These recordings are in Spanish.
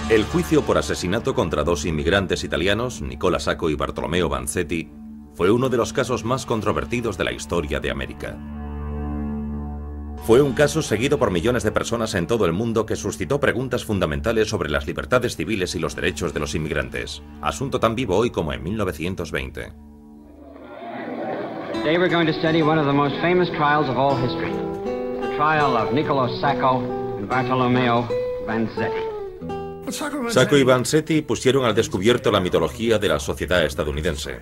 El juicio por asesinato contra dos inmigrantes italianos, Nicola Sacco y Bartolomeo Vanzetti, fue uno de los casos más controvertidos de la historia de América. Fue un caso seguido por millones de personas en todo el mundo que suscitó preguntas fundamentales sobre las libertades civiles y los derechos de los inmigrantes, asunto tan vivo hoy como en 1920. Today we're going to study one of the most famous trials of all history, the trial of Nicola Sacco and Bartolomeo Vanzetti. Sacco y Vanzetti pusieron al descubierto la mitología de la sociedad estadounidense.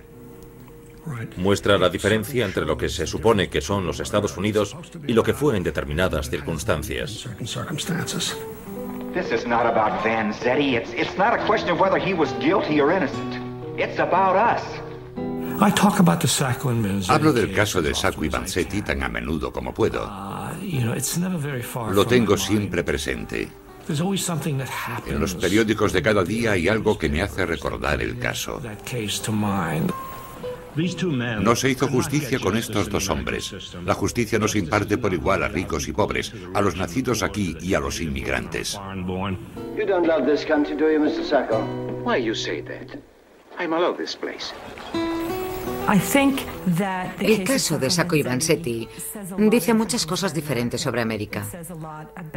Muestra la diferencia entre lo que se supone que son los Estados Unidos y lo que fue en determinadas circunstancias. This is not about Vanzetti. It's not a question of whether he was guilty or innocent. It's about us. Hablo del caso de Sacco y Vanzetti tan a menudo como puedo. Lo tengo siempre presente. En los periódicos de cada día hay algo que me hace recordar el caso. No se hizo justicia con estos dos hombres. La justicia no se imparte por igual a ricos y pobres, a los nacidos aquí y a los inmigrantes. You don't love this country, do you, Mr. Sacco? Why you say that? I'm all over this place. El caso de Sacco y Vanzetti dice muchas cosas diferentes sobre América.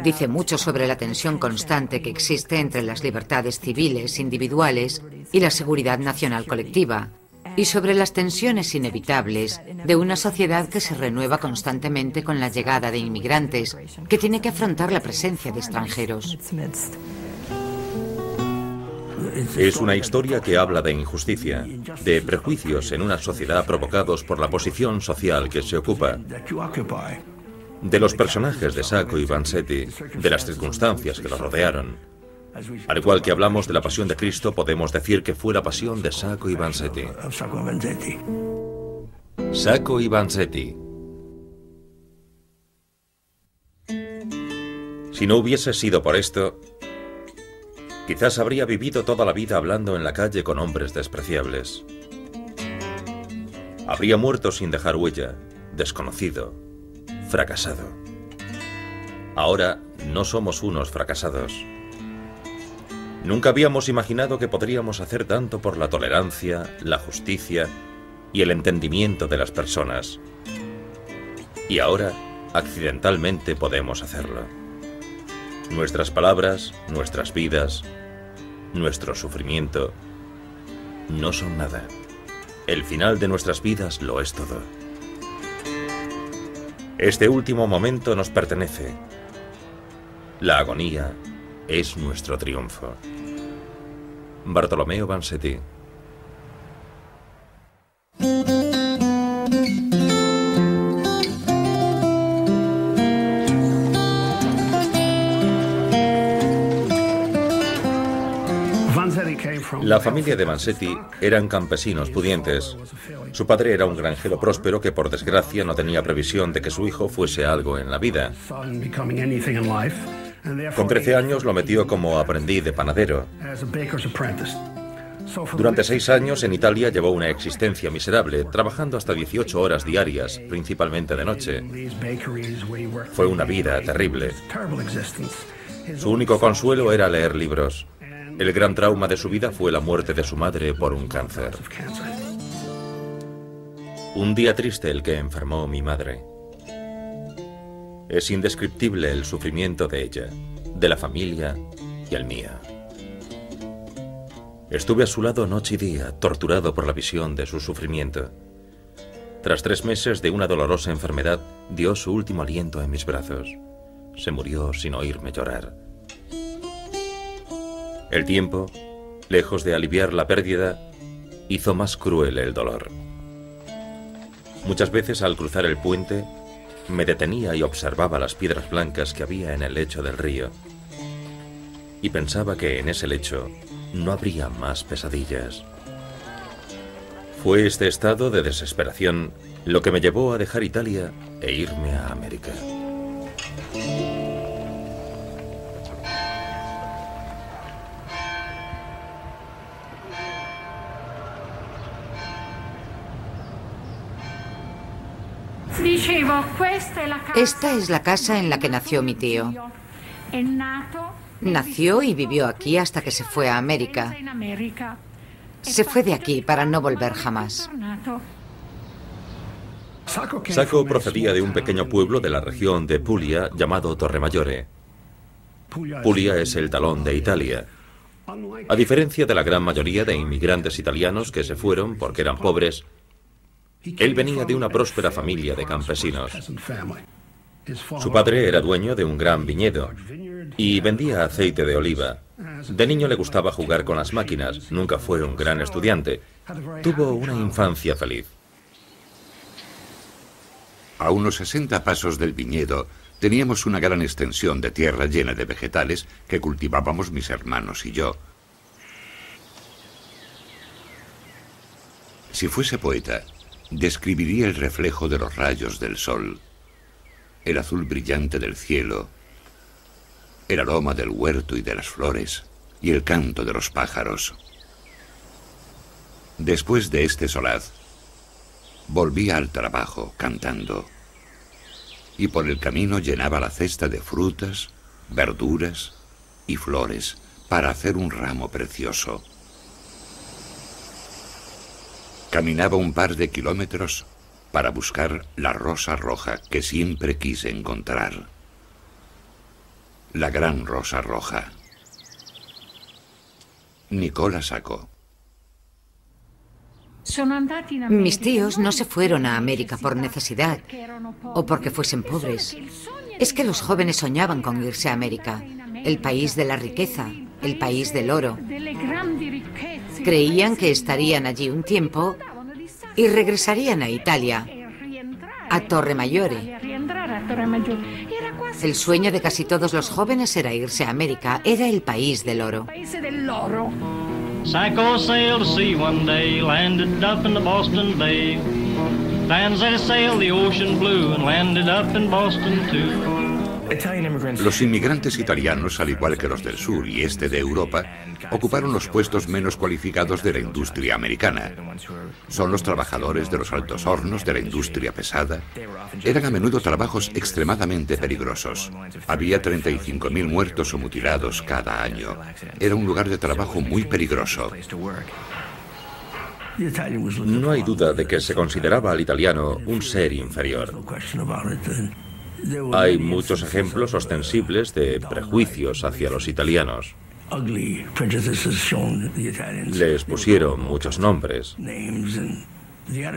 Dice mucho sobre la tensión constante que existe entre las libertades civiles individuales y la seguridad nacional colectiva, y sobre las tensiones inevitables de una sociedad que se renueva constantemente con la llegada de inmigrantes, que tiene que afrontar la presencia de extranjeros. Es una historia que habla de injusticia, de prejuicios en una sociedad provocados por la posición social que se ocupa, de los personajes de Sacco y Vanzetti, de las circunstancias que los rodearon. Al igual que hablamos de la pasión de Cristo, podemos decir que fue la pasión de Sacco y Vanzetti. Sacco y Vanzetti. Si no hubiese sido por esto, quizás habría vivido toda la vida hablando en la calle con hombres despreciables. Habría muerto sin dejar huella, desconocido, fracasado. Ahora no somos unos fracasados. Nunca habíamos imaginado que podríamos hacer tanto por la tolerancia, la justicia y el entendimiento de las personas. Y ahora, accidentalmente, podemos hacerlo. Nuestras palabras, nuestras vidas, nuestro sufrimiento, no son nada. El final de nuestras vidas lo es todo. Este último momento nos pertenece. La agonía es nuestro triunfo. Bartolomeo Vanzetti. La familia de Vanzetti eran campesinos pudientes. Su padre era un granjero próspero que, por desgracia, no tenía previsión de que su hijo fuese algo en la vida. Con 13 años lo metió como aprendiz de panadero. Durante 6 años en Italia llevó una existencia miserable, trabajando hasta 18 horas diarias, principalmente de noche. Fue una vida terrible. Su único consuelo era leer libros. El gran trauma de su vida fue la muerte de su madre por un cáncer. Un día triste el que enfermó mi madre. Es indescriptible el sufrimiento de ella, de la familia y el mío. Estuve a su lado noche y día, torturado por la visión de su sufrimiento. Tras 3 meses de una dolorosa enfermedad, dio su último aliento en mis brazos. Se murió sin oírme llorar. El tiempo, lejos de aliviar la pérdida, hizo más cruel el dolor. Muchas veces al cruzar el puente, me detenía y observaba las piedras blancas que había en el lecho del río. Y pensaba que en ese lecho no habría más pesadillas. Fue este estado de desesperación lo que me llevó a dejar Italia e irme a América. Esta es la casa en la que nació mi tío. Nació y vivió aquí hasta que se fue a América. Se fue de aquí para no volver jamás. Sacco procedía de un pequeño pueblo de la región de Puglia llamado Torremaggiore. Puglia es el talón de Italia. A diferencia de la gran mayoría de inmigrantes italianos que se fueron porque eran pobres, él venía de una próspera familia de campesinos. Su padre era dueño de un gran viñedo y vendía aceite de oliva. De niño le gustaba jugar con las máquinas, nunca fue un gran estudiante. Tuvo una infancia feliz. A unos 60 pasos del viñedo teníamos una gran extensión de tierra llena de vegetales que cultivábamos mis hermanos y yo. Si fuese poeta, describiría el reflejo de los rayos del sol, el azul brillante del cielo, el aroma del huerto y de las flores, y el canto de los pájaros. Después de este solaz, volvía al trabajo cantando, y por el camino llenaba la cesta de frutas, verduras y flores para hacer un ramo precioso. Caminaba un par de kilómetros para buscar la rosa roja que siempre quise encontrar. La gran rosa roja. Nicola Sacco. Mis tíos no se fueron a América por necesidad o porque fuesen pobres. Es que los jóvenes soñaban con irse a América, el país de la riqueza, el país del oro. Creían que estarían allí un tiempo y regresarían a Italia, a Torremaggiore. El sueño de casi todos los jóvenes era irse a América, era el país del oro. Sacco sailed to sea one day, landed up in the Boston Bay. Vanzetti sailed the ocean blue and landed up in Boston too. Los inmigrantes italianos, al igual que los del sur y este de Europa, ocuparon los puestos menos cualificados de la industria americana. Son los trabajadores de los altos hornos de la industria pesada. Eran a menudo trabajos extremadamente peligrosos. Había 35.000 muertos o mutilados cada año. Era un lugar de trabajo muy peligroso. No hay duda de que se consideraba al italiano un ser inferior. Hay muchos ejemplos ostensibles de prejuicios hacia los italianos. Les pusieron muchos nombres.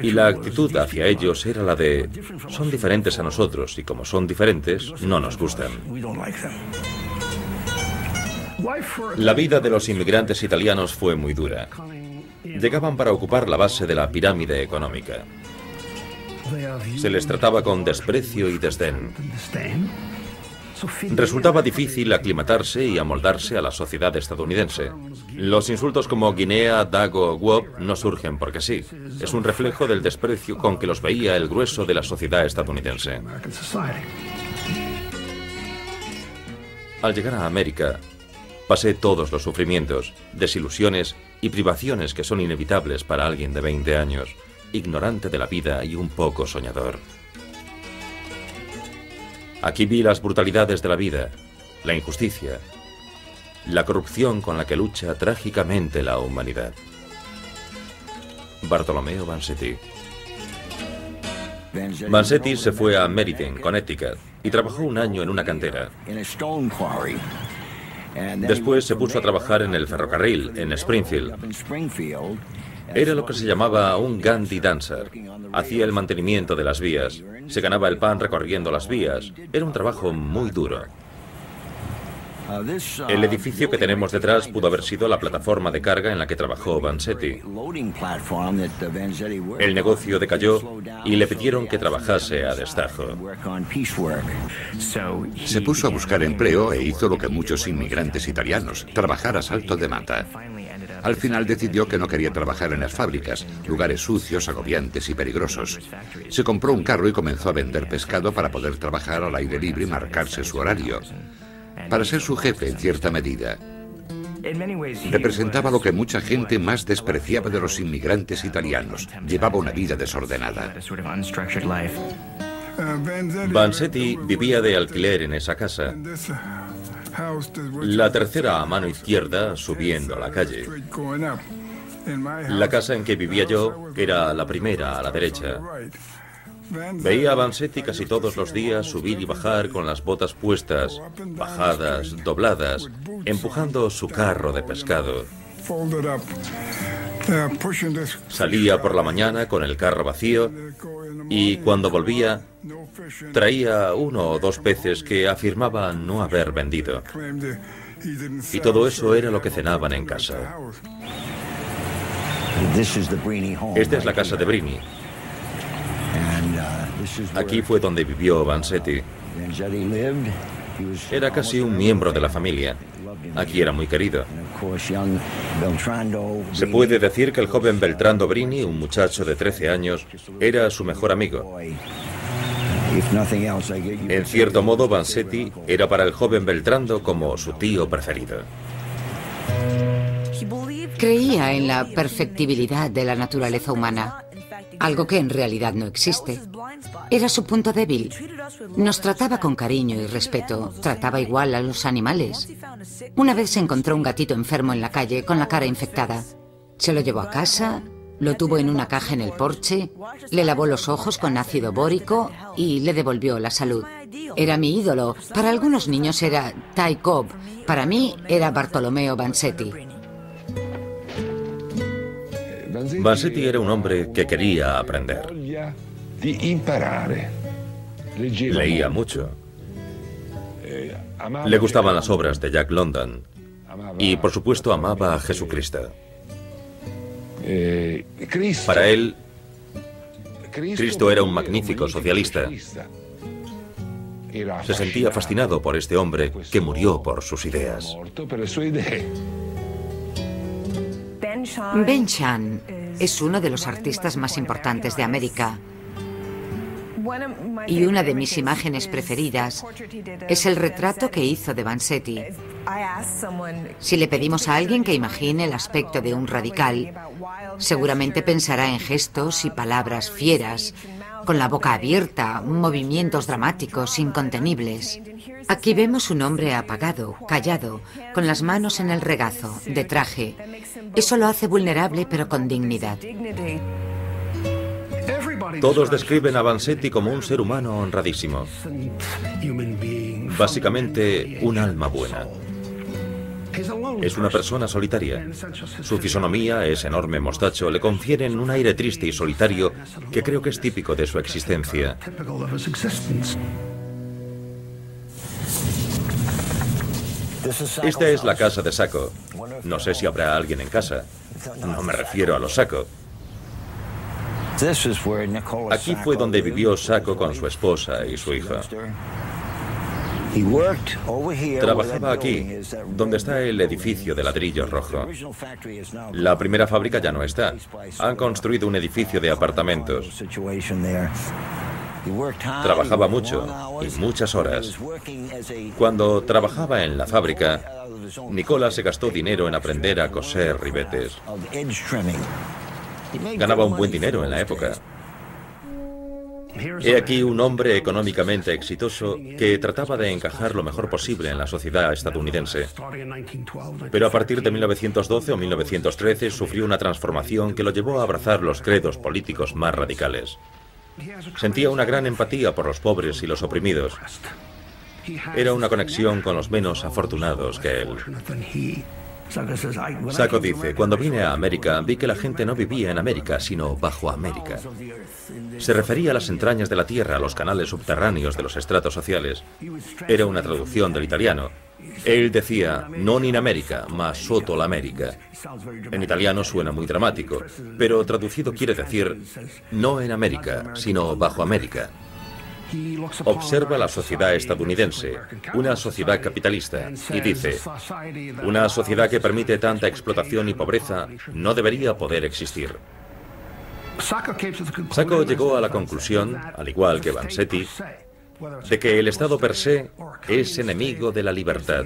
Y la actitud hacia ellos era la de: son diferentes a nosotros y como son diferentes, no nos gustan. La vida de los inmigrantes italianos fue muy dura. Llegaban para ocupar la base de la pirámide económica. Se les trataba con desprecio y desdén. Resultaba difícil aclimatarse y amoldarse a la sociedad estadounidense. Los insultos como Guinea, Dago o Wop no surgen porque sí. Es un reflejo del desprecio con que los veía el grueso de la sociedad estadounidense. Al llegar a América, pasé todos los sufrimientos, desilusiones y privaciones que son inevitables para alguien de 20 años. Ignorante de la vida y un poco soñador. Aquí vi las brutalidades de la vida, la injusticia, la corrupción con la que lucha trágicamente la humanidad. Bartolomeo Vanzetti. Vanzetti se fue a Meriden, Connecticut, y trabajó un año en una cantera. Después se puso a trabajar en el ferrocarril, en Springfield. Era lo que se llamaba un Gandhi Dancer. Hacía el mantenimiento de las vías. Se ganaba el pan recorriendo las vías. Era un trabajo muy duro. El edificio que tenemos detrás pudo haber sido la plataforma de carga en la que trabajó Vanzetti. El negocio decayó y le pidieron que trabajase a destajo. Se puso a buscar empleo e hizo lo que muchos inmigrantes italianos, trabajar a salto de mata. Al final decidió que no quería trabajar en las fábricas, lugares sucios, agobiantes y peligrosos. Se compró un carro y comenzó a vender pescado para poder trabajar al aire libre y marcarse su horario. Para ser su jefe, en cierta medida, representaba lo que mucha gente más despreciaba de los inmigrantes italianos. Llevaba una vida desordenada. Vanzetti vivía de alquiler en esa casa. La tercera a mano izquierda, subiendo a la calle. La casa en que vivía yo era la primera a la derecha. Veía a Vansetti casi todos los días subir y bajar con las botas puestas, bajadas, dobladas, empujando su carro de pescado. Salía por la mañana con el carro vacío y cuando volvía traía 1 o 2 peces que afirmaba no haber vendido. Y todo eso era lo que cenaban en casa. Esta es la casa de Brini. Aquí fue donde vivió Vansetti. Era casi un miembro de la familia. Aquí era muy querido. Se puede decir que el joven Beltrando Brini, un muchacho de 13 años, era su mejor amigo. En cierto modo, Vansetti era para el joven Beltrando como su tío preferido. Creía en la perfectibilidad de la naturaleza humana, algo que en realidad no existe. Era su punto débil. Nos trataba con cariño y respeto. Trataba igual a los animales. Una vez se encontró un gatito enfermo en la calle con la cara infectada. Se lo llevó a casa, lo tuvo en una caja en el porche, le lavó los ojos con ácido bórico y le devolvió la salud. Era mi ídolo. Para algunos niños era Ty Cobb. Para mí era Bartolomeo Vansetti. Vansetti era un hombre que quería aprender. Leía mucho. Le gustaban las obras de Jack London. Y, por supuesto, amaba a Jesucristo. Para él, Cristo era un magnífico socialista. Se sentía fascinado por este hombre que murió por sus ideas. Ben Shahn es uno de los artistas más importantes de América. Y una de mis imágenes preferidas es el retrato que hizo de Vansetti. Si le pedimos a alguien que imagine el aspecto de un radical, seguramente pensará en gestos y palabras fieras, con la boca abierta, movimientos dramáticos, incontenibles. Aquí vemos un hombre apagado, callado, con las manos en el regazo, de traje. Eso lo hace vulnerable, pero con dignidad. Todos describen a Vansetti como un ser humano honradísimo. Básicamente, un alma buena. Es una persona solitaria. Su fisonomía, ese enorme mostacho, le confieren un aire triste y solitario que creo que es típico de su existencia. Esta es la casa de Sacco. No sé si habrá alguien en casa. No me refiero a los Sacco. Aquí fue donde vivió Sacco con su esposa y su hijo. Trabajaba aquí, donde está el edificio de ladrillo rojo. La primera fábrica ya no está. Han construido un edificio de apartamentos. Trabajaba mucho, y muchas horas. Cuando trabajaba en la fábrica, Nicola se gastó dinero en aprender a coser ribetes. Ganaba un buen dinero en la época. He aquí un hombre económicamente exitoso que trataba de encajar lo mejor posible en la sociedad estadounidense. Pero a partir de 1912 o 1913 sufrió una transformación que lo llevó a abrazar los credos políticos más radicales. Sentía una gran empatía por los pobres y los oprimidos. Era una conexión con los menos afortunados que él. Sacco dice, cuando vine a América vi que la gente no vivía en América, sino bajo América. Se refería a las entrañas de la tierra, a los canales subterráneos de los estratos sociales. Era una traducción del italiano. Él decía, non in America, ma sotto l'America. En italiano suena muy dramático, pero traducido quiere decir, no en América, sino bajo América. Observa la sociedad estadounidense, una sociedad capitalista, y dice, una sociedad que permite tanta explotación y pobreza no debería poder existir. Sacco llegó a la conclusión, al igual que Vansetti, de que el Estado per se es enemigo de la libertad,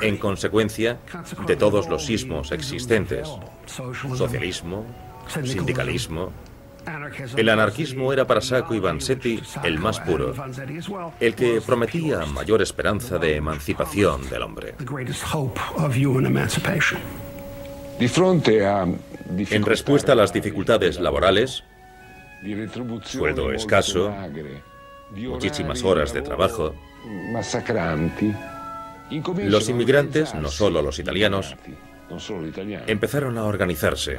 en consecuencia de todos los ismos existentes, socialismo, sindicalismo, El anarquismo era para Sacco y Vanzetti el más puro, el que prometía mayor esperanza de emancipación del hombre. En respuesta a las dificultades laborales, sueldo escaso, muchísimas horas de trabajo, los inmigrantes, no solo los italianos, empezaron a organizarse,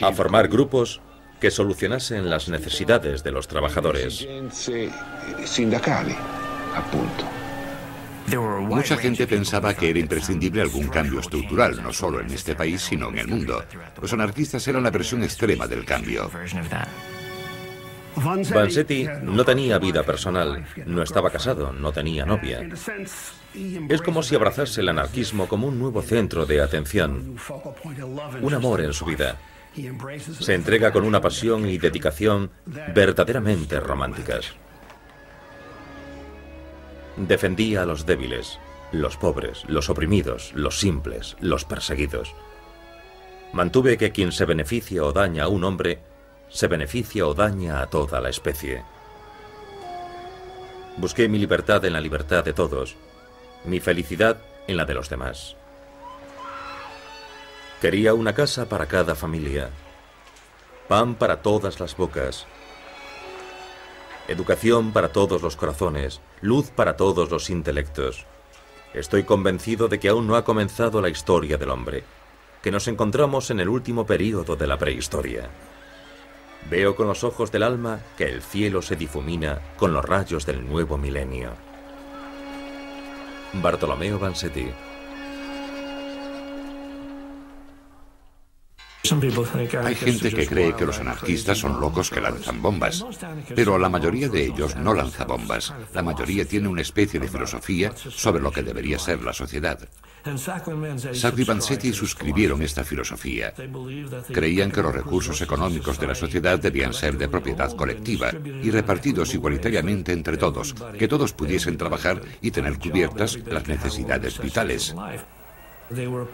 a formar grupos que solucionasen las necesidades de los trabajadores. Mucha gente pensaba que era imprescindible algún cambio estructural, no solo en este país, sino en el mundo. Los anarquistas eran la versión extrema del cambio. Vanzetti no tenía vida personal, no estaba casado, no tenía novia. Es como si abrazase el anarquismo como un nuevo centro de atención, un amor en su vida. Se entrega con una pasión y dedicación verdaderamente románticas. Defendía a los débiles, los pobres, los oprimidos, los simples, los perseguidos. Mantuve que quien se beneficia o daña a un hombre, se beneficia o daña a toda la especie. Busqué mi libertad en la libertad de todos, mi felicidad en la de los demás. Quería una casa para cada familia, pan para todas las bocas, educación para todos los corazones, luz para todos los intelectos. Estoy convencido de que aún no ha comenzado la historia del hombre, que nos encontramos en el último período de la prehistoria. Veo con los ojos del alma que el cielo se difumina con los rayos del nuevo milenio. Bartolomeo Vanzetti. Hay gente que cree que los anarquistas son locos que lanzan bombas, pero la mayoría de ellos no lanza bombas. La mayoría tiene una especie de filosofía sobre lo que debería ser la sociedad. Sacco y Vanzetti suscribieron esta filosofía. Creían que los recursos económicos de la sociedad debían ser de propiedad colectiva y repartidos igualitariamente entre todos, que todos pudiesen trabajar y tener cubiertas las necesidades vitales.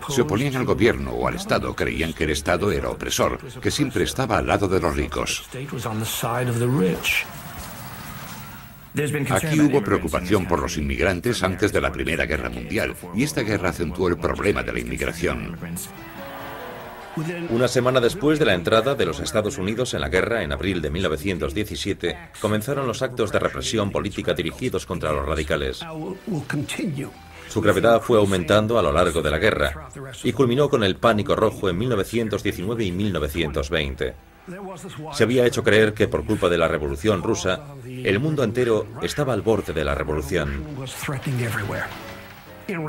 Se oponían al gobierno o al Estado, creían que el Estado era opresor, que siempre estaba al lado de los ricos. Aquí hubo preocupación por los inmigrantes antes de la Primera Guerra Mundial, y esta guerra acentuó el problema de la inmigración. Una semana después de la entrada de los Estados Unidos en la guerra, en abril de 1917, comenzaron los actos de represión política dirigidos contra los radicales. Su gravedad fue aumentando a lo largo de la guerra y culminó con el pánico rojo en 1919 y 1920. Se había hecho creer que por culpa de la Revolución Rusa, el mundo entero estaba al borde de la revolución.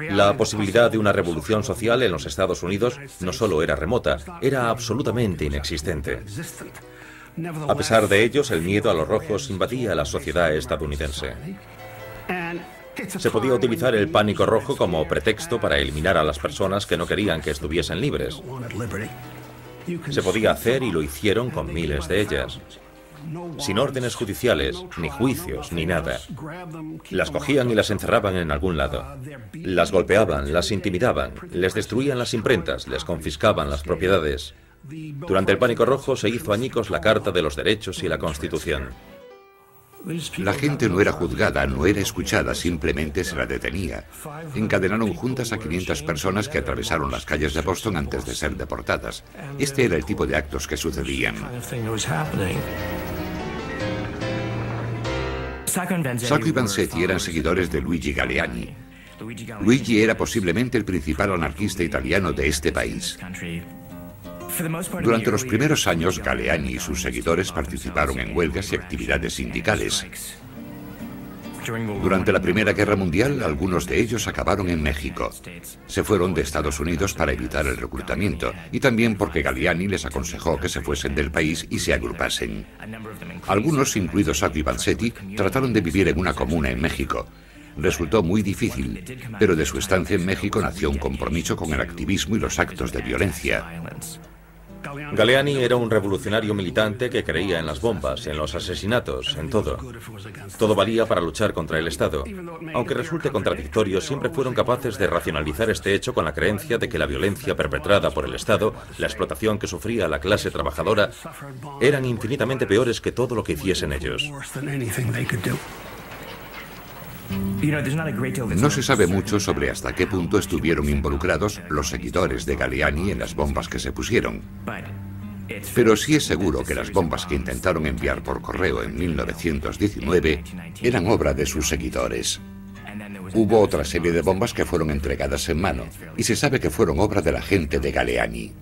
La posibilidad de una revolución social en los Estados Unidos no solo era remota, era absolutamente inexistente. A pesar de ellos, el miedo a los rojos invadía la sociedad estadounidense. Se podía utilizar el pánico rojo como pretexto para eliminar a las personas que no querían que estuviesen libres. Se podía hacer y lo hicieron con miles de ellas. Sin órdenes judiciales, ni juicios, ni nada. Las cogían y las encerraban en algún lado. Las golpeaban, las intimidaban, les destruían las imprentas, les confiscaban las propiedades. Durante el pánico rojo se hizo añicos la Carta de los Derechos y la Constitución. La gente no era juzgada, no era escuchada, simplemente se la detenía. Encadenaron juntas a 500 personas que atravesaron las calles de Boston antes de ser deportadas. Este era el tipo de actos que sucedían. Sacco y Vanzetti eran seguidores de Luigi Galleani. Luigi era posiblemente el principal anarquista italiano de este país. Durante los primeros años, Galleani y sus seguidores participaron en huelgas y actividades sindicales. Durante la Primera Guerra Mundial, algunos de ellos acabaron en México. Se fueron de Estados Unidos para evitar el reclutamiento y también porque Galleani les aconsejó que se fuesen del país y se agrupasen. Algunos, incluidos Sacco y Vanzetti, trataron de vivir en una comuna en México. Resultó muy difícil, pero de su estancia en México nació un compromiso con el activismo y los actos de violencia. Galleani era un revolucionario militante que creía en las bombas, en los asesinatos, en todo. Todo valía para luchar contra el Estado. Aunque resulte contradictorio, siempre fueron capaces de racionalizar este hecho con la creencia de que la violencia perpetrada por el Estado, la explotación que sufría la clase trabajadora, eran infinitamente peores que todo lo que hiciesen ellos. No se sabe mucho sobre hasta qué punto estuvieron involucrados los seguidores de Galleani en las bombas que se pusieron. Pero sí es seguro que las bombas que intentaron enviar por correo en 1919 eran obra de sus seguidores. Hubo otra serie de bombas que fueron entregadas en mano, y se sabe que fueron obra de la gente de Galleani.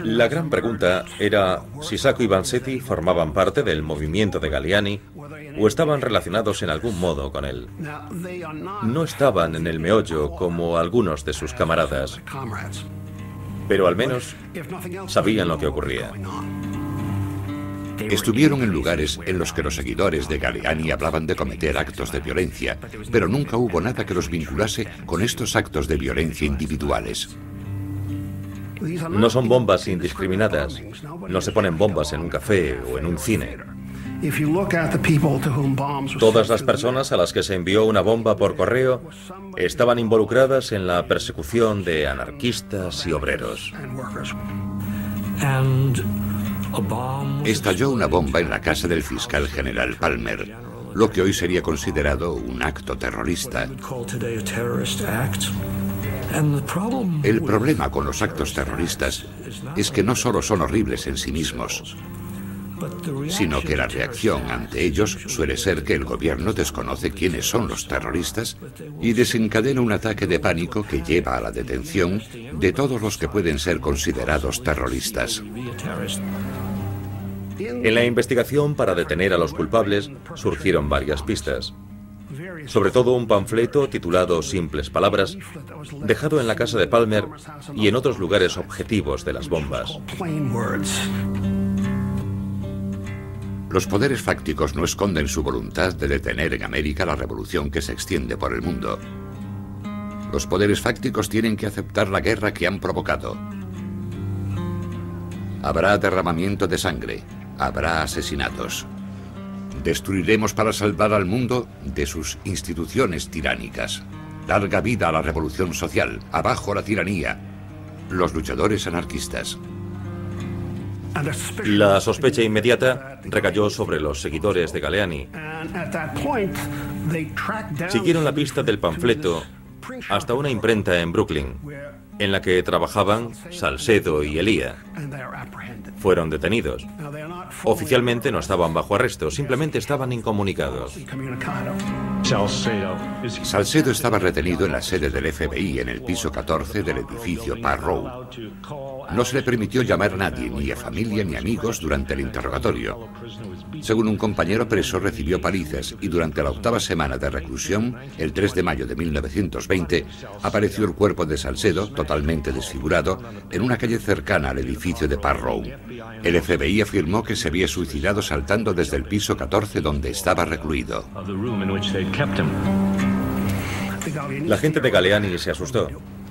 La gran pregunta era si Sacco y Vanzetti formaban parte del movimiento de Galleani o estaban relacionados en algún modo con él. No estaban en el meollo como algunos de sus camaradas, pero al menos sabían lo que ocurría. Estuvieron en lugares en los que los seguidores de Galleani hablaban de cometer actos de violencia, pero nunca hubo nada que los vinculase con estos actos de violencia individuales. No son bombas indiscriminadas. No se ponen bombas en un café o en un cine. Todas las personas a las que se envió una bomba por correo estaban involucradas en la persecución de anarquistas y obreros. Estalló una bomba en la casa del fiscal general Palmer, lo que hoy sería considerado un acto terrorista. El problema con los actos terroristas es que no solo son horribles en sí mismos, sino que la reacción ante ellos suele ser que el gobierno desconoce quiénes son los terroristas y desencadena un ataque de pánico que lleva a la detención de todos los que pueden ser considerados terroristas. En la investigación para detener a los culpables surgieron varias pistas. Sobre todo un panfleto titulado Simples Palabras, dejado en la casa de Palmer y en otros lugares objetivos de las bombas. Los poderes fácticos no esconden su voluntad de detener en América la revolución que se extiende por el mundo. Los poderes fácticos tienen que aceptar la guerra que han provocado. Habrá derramamiento de sangre, habrá asesinatos. Destruiremos para salvar al mundo de sus instituciones tiránicas. Larga vida a la revolución social, abajo la tiranía. Los luchadores anarquistas. La sospecha inmediata recayó sobre los seguidores de Galleani. Siguieron la pista del panfleto hasta una imprenta en Brooklyn, en la que trabajaban Salcedo y Elia. Fueron detenidos. Oficialmente no estaban bajo arresto, simplemente estaban incomunicados. Salcedo estaba retenido en la sede del FBI en el piso 14 del edificio Park Row. No se le permitió llamar a nadie, ni a familia ni amigos, durante el interrogatorio. Según un compañero preso, recibió palizas y durante la 8ª semana de reclusión, el 3 de mayo de 1920, apareció el cuerpo de Salcedo, totalmente desfigurado, en una calle cercana al edificio de Park Row. El FBI afirmó que se había suicidado saltando desde el piso 14 donde estaba recluido. La gente de Galleani se asustó.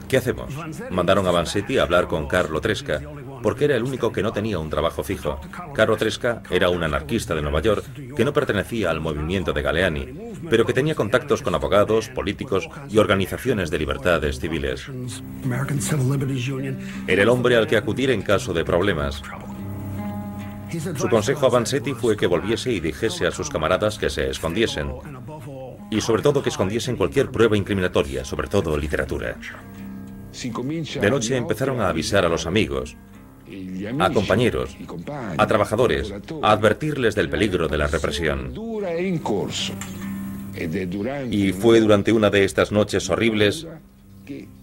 ¿Qué hacemos? Mandaron a Vanzetti a hablar con Carlo Tresca, porque era el único que no tenía un trabajo fijo. Carlo Tresca era un anarquista de Nueva York que no pertenecía al movimiento de Galleani, pero que tenía contactos con abogados, políticos y organizaciones de libertades civiles. Era el hombre al que acudir en caso de problemas. Su consejo a Vanzetti fue que volviese y dijese a sus camaradas que se escondiesen. Y sobre todo que escondiesen cualquier prueba incriminatoria, sobre todo literatura. De noche empezaron a avisar a los amigos, a compañeros, a trabajadores, a advertirles del peligro de la represión. Y fue durante una de estas noches horribles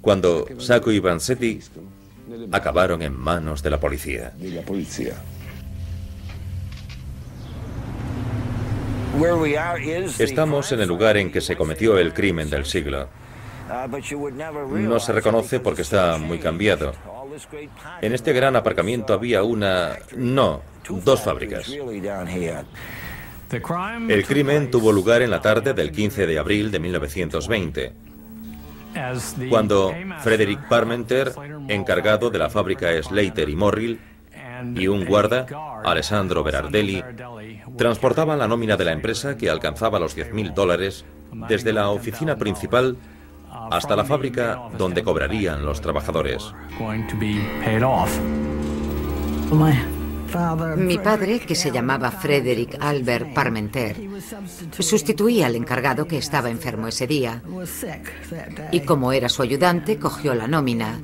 cuando Sacco y Vanzetti acabaron en manos de la policía. Estamos en el lugar en que se cometió el crimen del siglo. No se reconoce porque está muy cambiado. En este gran aparcamiento había dos fábricas. El crimen tuvo lugar en la tarde del 15 de abril de 1920. Cuando Frederick Parmenter, encargado de la fábrica Slater y Morrill, y un guarda, Alessandro Berardelli, transportaban la nómina de la empresa, que alcanzaba los $10.000, desde la oficina principal hasta la fábrica donde cobrarían los trabajadores. Mi padre, que se llamaba Frederick Albert Parmenter, sustituía al encargado, que estaba enfermo ese día, y como era su ayudante, cogió la nómina,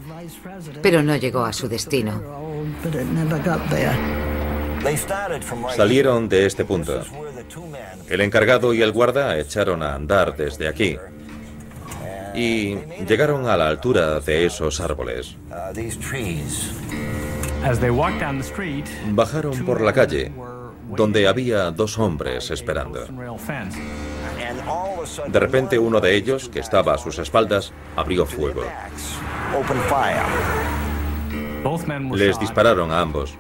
pero no llegó a su destino. Salieron de este punto. El encargado y el guarda echaron a andar desde aquí y llegaron a la altura de esos árboles. Bajaron por la calle, donde había dos hombres esperando. De repente, uno de ellos, que estaba a sus espaldas, abrió fuego. Les dispararon a ambos.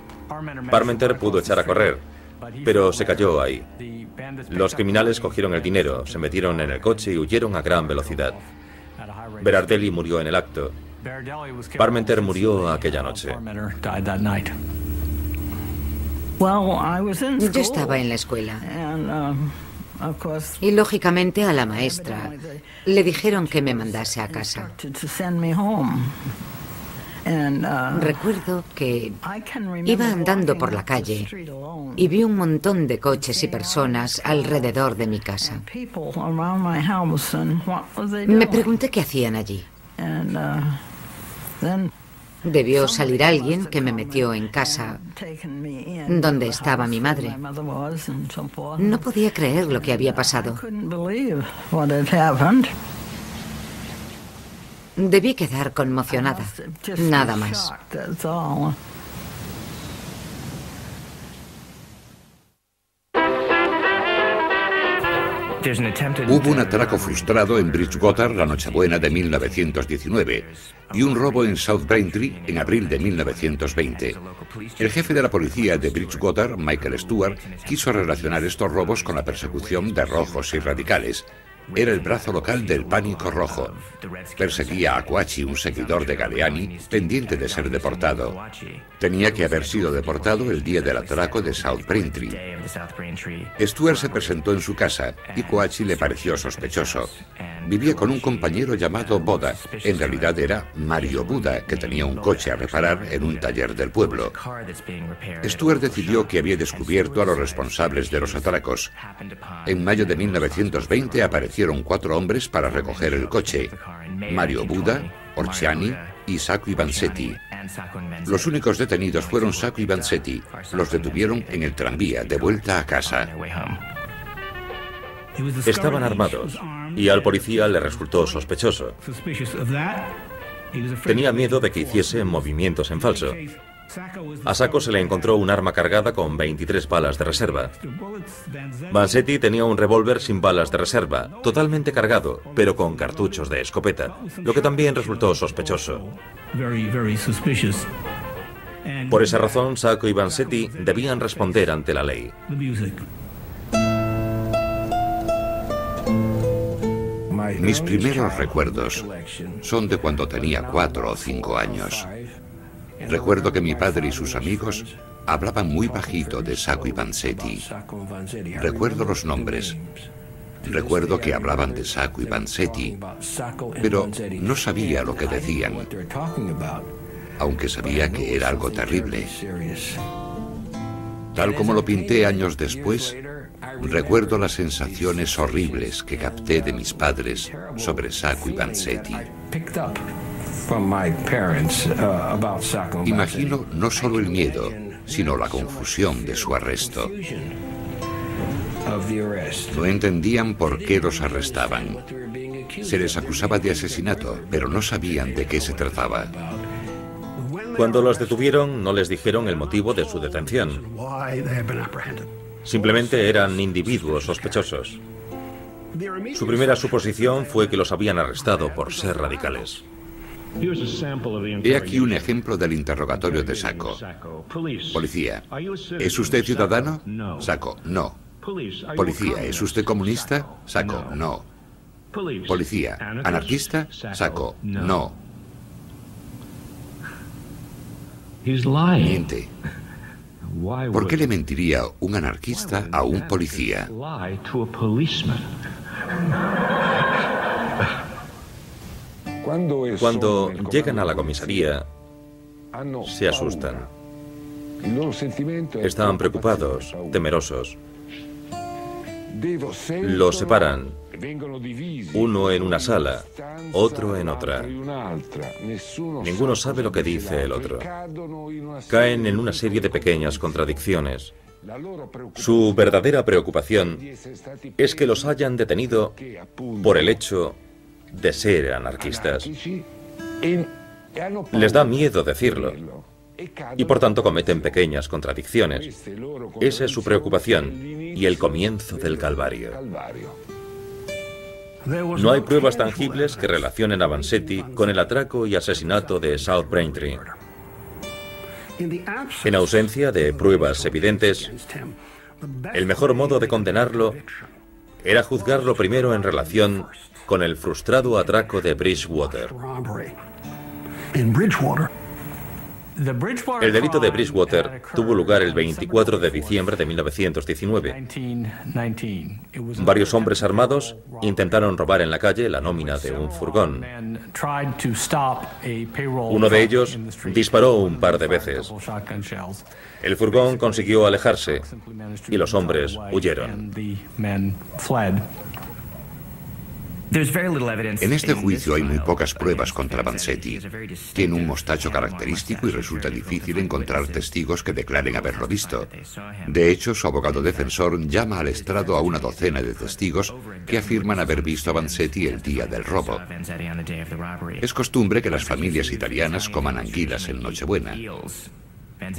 Parmenter pudo echar a correr, pero se cayó ahí. Los criminales cogieron el dinero, se metieron en el coche y huyeron a gran velocidad. Berardelli murió en el acto. Parmenter murió aquella noche. Yo estaba en la escuela y, lógicamente, a la maestra le dijeron que me mandase a casa. Recuerdo que iba andando por la calle y vi un montón de coches y personas alrededor de mi casa. Me pregunté qué hacían allí. Debió salir alguien que me metió en casa donde estaba mi madre. No podía creer lo que había pasado. Debí quedar conmocionada, nada más. Hubo un atraco frustrado en Bridgewater la Nochebuena de 1919 y un robo en South Braintree en abril de 1920. El jefe de la policía de Bridgewater, Michael Stewart, quiso relacionar estos robos con la persecución de rojos y radicales. Era el brazo local del Pánico Rojo. Perseguía a Coachi, un seguidor de Galleani, pendiente de ser deportado. Tenía que haber sido deportado el día del atraco de South Braintree. Stewart se presentó en su casa y Coachi le pareció sospechoso. Vivía con un compañero llamado Boda. En realidad era Mario Buda, que tenía un coche a reparar en un taller del pueblo. Stewart decidió que había descubierto a los responsables de los atracos. En mayo de 1920 aparecieron 4 hombres para recoger el coche: Mario Buda, Orciani y Sacco y Vanzetti. Los únicos detenidos fueron Sacco y Vanzetti. Los detuvieron en el tranvía de vuelta a casa. Estaban armados y al policía le resultó sospechoso. Tenía miedo de que hiciese movimientos en falso. A Sacco se le encontró un arma cargada con 23 balas de reserva. Vanzetti tenía un revólver sin balas de reserva, totalmente cargado, pero con cartuchos de escopeta, lo que también resultó sospechoso. Por esa razón, Sacco y Vanzetti debían responder ante la ley. Mis primeros recuerdos son de cuando tenía 4 o 5 años. Recuerdo que mi padre y sus amigos hablaban muy bajito de Sacco y Vanzetti. Recuerdo los nombres. Recuerdo que hablaban de Sacco y Vanzetti, pero no sabía lo que decían, aunque sabía que era algo terrible. Tal como lo pinté años después, recuerdo las sensaciones horribles que capté de mis padres sobre Sacco y Vanzetti. Imagino no solo el miedo, sino la confusión de su arresto. No entendían por qué los arrestaban. Se les acusaba de asesinato, pero no sabían de qué se trataba. Cuando los detuvieron, no les dijeron el motivo de su detención. Simplemente eran individuos sospechosos. Su primera suposición fue que los habían arrestado por ser radicales. He aquí un ejemplo del interrogatorio de Sacco. Policía: ¿es usted ciudadano? Sacco: no. Policía: ¿es usted comunista? Sacco: no. Policía. Anarquista, Sacco. No. Miente. ¿Por qué le mentiría un anarquista a un policía? Cuando llegan a la comisaría, se asustan. Están preocupados, temerosos. Los separan, uno en una sala, otro en otra. Ninguno sabe lo que dice el otro. Caen en una serie de pequeñas contradicciones. Su verdadera preocupación es que los hayan detenido por el hecho de ser anarquistas. Les da miedo decirlo y por tanto cometen pequeñas contradicciones. Esa es su preocupación y el comienzo del calvario. No hay pruebas tangibles que relacionen a Vanzetti con el atraco y asesinato de South Braintree. En ausencia de pruebas evidentes, el mejor modo de condenarlo era juzgarlo primero en relación con el frustrado atraco de Bridgewater. El delito de Bridgewater tuvo lugar el 24 de diciembre de 1919. Varios hombres armados intentaron robar en la calle la nómina de un furgón. Uno de ellos disparó un par de veces. El furgón consiguió alejarse y los hombres huyeron. En este juicio hay muy pocas pruebas contra Vanzetti. Tiene un mostacho característico y resulta difícil encontrar testigos que declaren haberlo visto. De hecho, su abogado defensor llama al estrado a una docena de testigos que afirman haber visto a Vanzetti el día del robo. Es costumbre que las familias italianas coman anguilas en Nochebuena.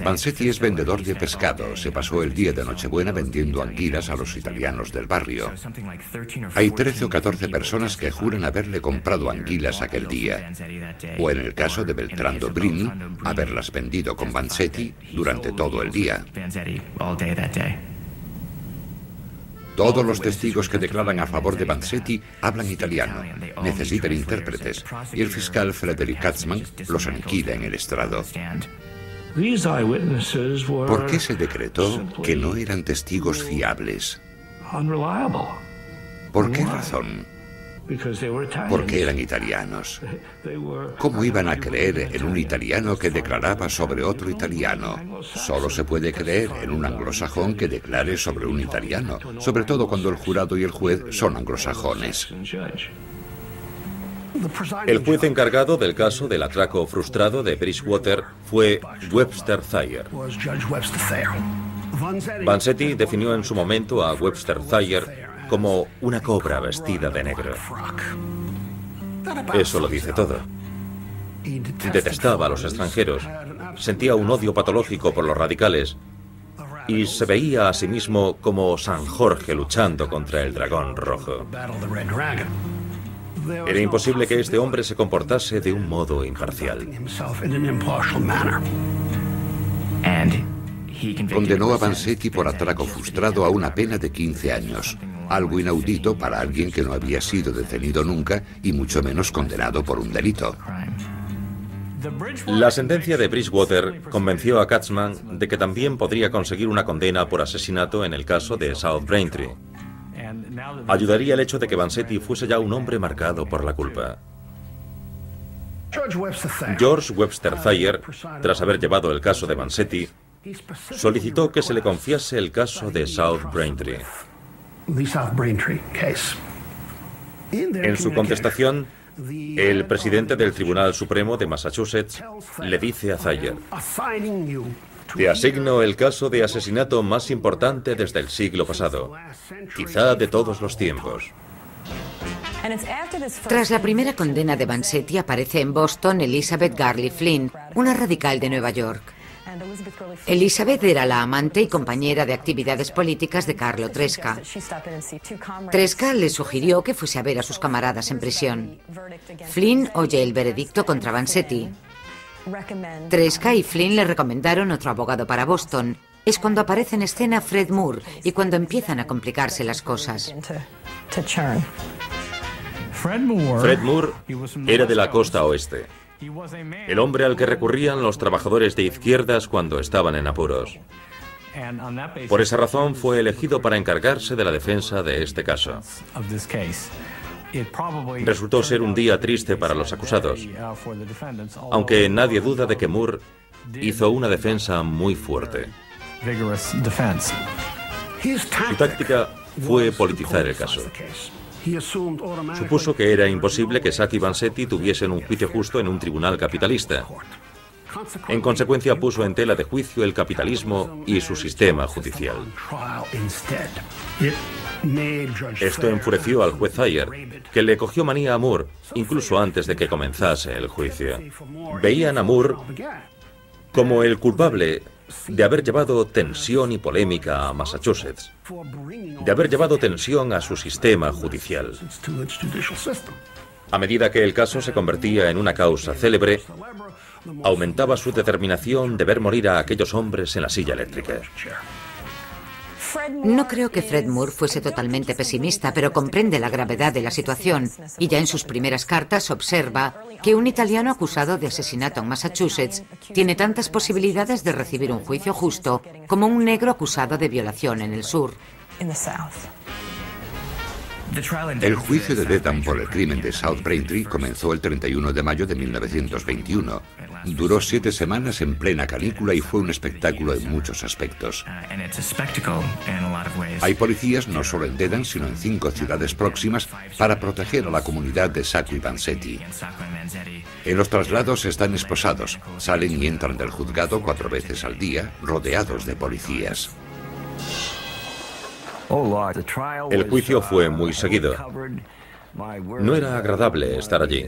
Vanzetti es vendedor de pescado. Se pasó el día de Nochebuena vendiendo anguilas a los italianos del barrio. Hay 13 o 14 personas que juran haberle comprado anguilas aquel día. O en el caso de Beltrando Brini, haberlas vendido con Vanzetti durante todo el día. Todos los testigos que declaran a favor de Vanzetti hablan italiano, necesitan intérpretes, y el fiscal Frederick Katzmann los aniquila en el estrado. ¿Por qué se decretó que no eran testigos fiables? ¿Por qué razón? Porque eran italianos. ¿Cómo iban a creer en un italiano que declaraba sobre otro italiano? Solo se puede creer en un anglosajón que declare sobre un italiano, sobre todo cuando el jurado y el juez son anglosajones. El juez encargado del caso del atraco frustrado de Bridgewater fue Webster Thayer. Vanzetti definió en su momento a Webster Thayer como una cobra vestida de negro. Eso lo dice todo. Detestaba a los extranjeros, sentía un odio patológico por los radicales y se veía a sí mismo como San Jorge luchando contra el dragón rojo. Era imposible que este hombre se comportase de un modo imparcial. Condenó a Vanzetti por atraco frustrado a una pena de 15 años, algo inaudito para alguien que no había sido detenido nunca y mucho menos condenado por un delito. La sentencia de Bridgewater convenció a Katzmann de que también podría conseguir una condena por asesinato en el caso de South Braintree. Ayudaría el hecho de que Vanzetti fuese ya un hombre marcado por la culpa. George Webster Thayer, tras haber llevado el caso de Vanzetti, solicitó que se le confiase el caso de South Braintree. En su contestación, el presidente del Tribunal Supremo de Massachusetts le dice a Thayer: te asigno el caso de asesinato más importante desde el siglo pasado, quizá de todos los tiempos. Tras la primera condena de Vanzetti aparece en Boston Elizabeth Gurley Flynn, una radical de Nueva York. Elizabeth era la amante y compañera de actividades políticas de Carlo Tresca. Tresca le sugirió que fuese a ver a sus camaradas en prisión. Flynn oye el veredicto contra Vanzetti. Tresca y Flynn le recomendaron otro abogado para Boston. Es cuando aparece en escena Fred Moore y cuando empiezan a complicarse las cosas. Fred Moore era de la costa oeste, el hombre al que recurrían los trabajadores de izquierdas cuando estaban en apuros. Por esa razón fue elegido para encargarse de la defensa de este caso. Resultó ser un día triste para los acusados, aunque nadie duda de que Moore hizo una defensa muy fuerte. Su táctica fue politizar el caso. Supuso que era imposible que Sacco y Vanzetti tuviesen un juicio justo en un tribunal capitalista. En consecuencia, puso en tela de juicio el capitalismo y su sistema judicial. Esto enfureció al juez Thayer, que le cogió manía a Moore, incluso antes de que comenzase el juicio. Veían a Moore como el culpable de haber llevado tensión y polémica a Massachusetts, de haber llevado tensión a su sistema judicial. A medida que el caso se convertía en una causa célebre, aumentaba su determinación de ver morir a aquellos hombres en la silla eléctrica. No creo que Fred Moore fuese totalmente pesimista, pero comprende la gravedad de la situación y ya en sus primeras cartas observa que un italiano acusado de asesinato en Massachusetts tiene tantas posibilidades de recibir un juicio justo como un negro acusado de violación en el sur. El juicio de Dedham por el crimen de South Braintree comenzó el 31 de mayo de 1921. Duró 7 semanas en plena canícula y fue un espectáculo en muchos aspectos. Hay policías no solo en Dedham, sino en 5 ciudades próximas para proteger a la comunidad de Sacco y Vanzetti. En los traslados están esposados, salen y entran del juzgado 4 veces al día, rodeados de policías. El juicio fue muy seguido. No era agradable estar allí.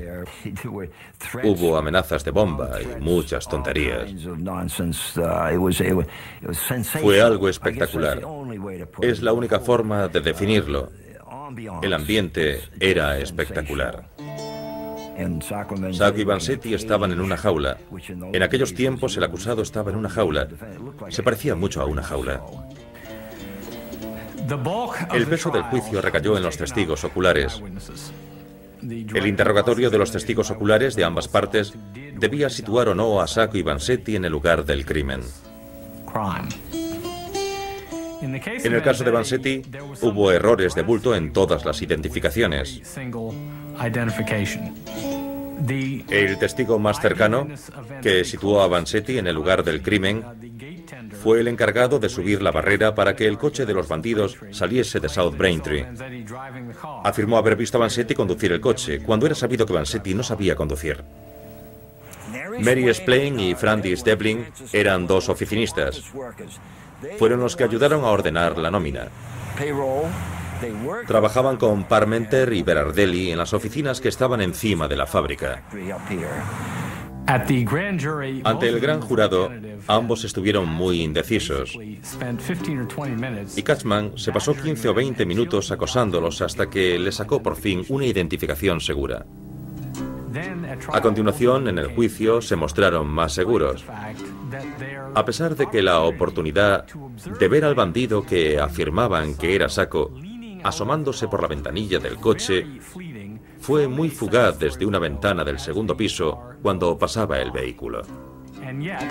Hubo amenazas de bomba y muchas tonterías. Fue algo espectacular. Es la única forma de definirlo. El ambiente era espectacular. Sacco y Vanzetti estaban en una jaula. En aquellos tiempos el acusado estaba en una jaula. Se parecía mucho a una jaula. El peso del juicio recayó en los testigos oculares. El interrogatorio de los testigos oculares de ambas partes debía situar o no a Sacco y Vanzetti en el lugar del crimen. En el caso de Vanzetti, hubo errores de bulto en todas las identificaciones. El testigo más cercano, que situó a Vanzetti en el lugar del crimen, fue el encargado de subir la barrera para que el coche de los bandidos saliese de South Braintree. Afirmó haber visto a Vanzetti conducir el coche, cuando era sabido que Vanzetti no sabía conducir. Mary Splain y Francis Devlin eran 2 oficinistas. Fueron los que ayudaron a ordenar la nómina. Trabajaban con Parmenter y Berardelli en las oficinas que estaban encima de la fábrica. Ante el gran jurado, ambos estuvieron muy indecisos. Y Katzman se pasó 15 o 20 minutos acosándolos hasta que le sacó por fin una identificación segura. A continuación, en el juicio, se mostraron más seguros. A pesar de que la oportunidad de ver al bandido que afirmaban que era Sacco asomándose por la ventanilla del coche fue muy fugaz desde una ventana del segundo piso cuando pasaba el vehículo.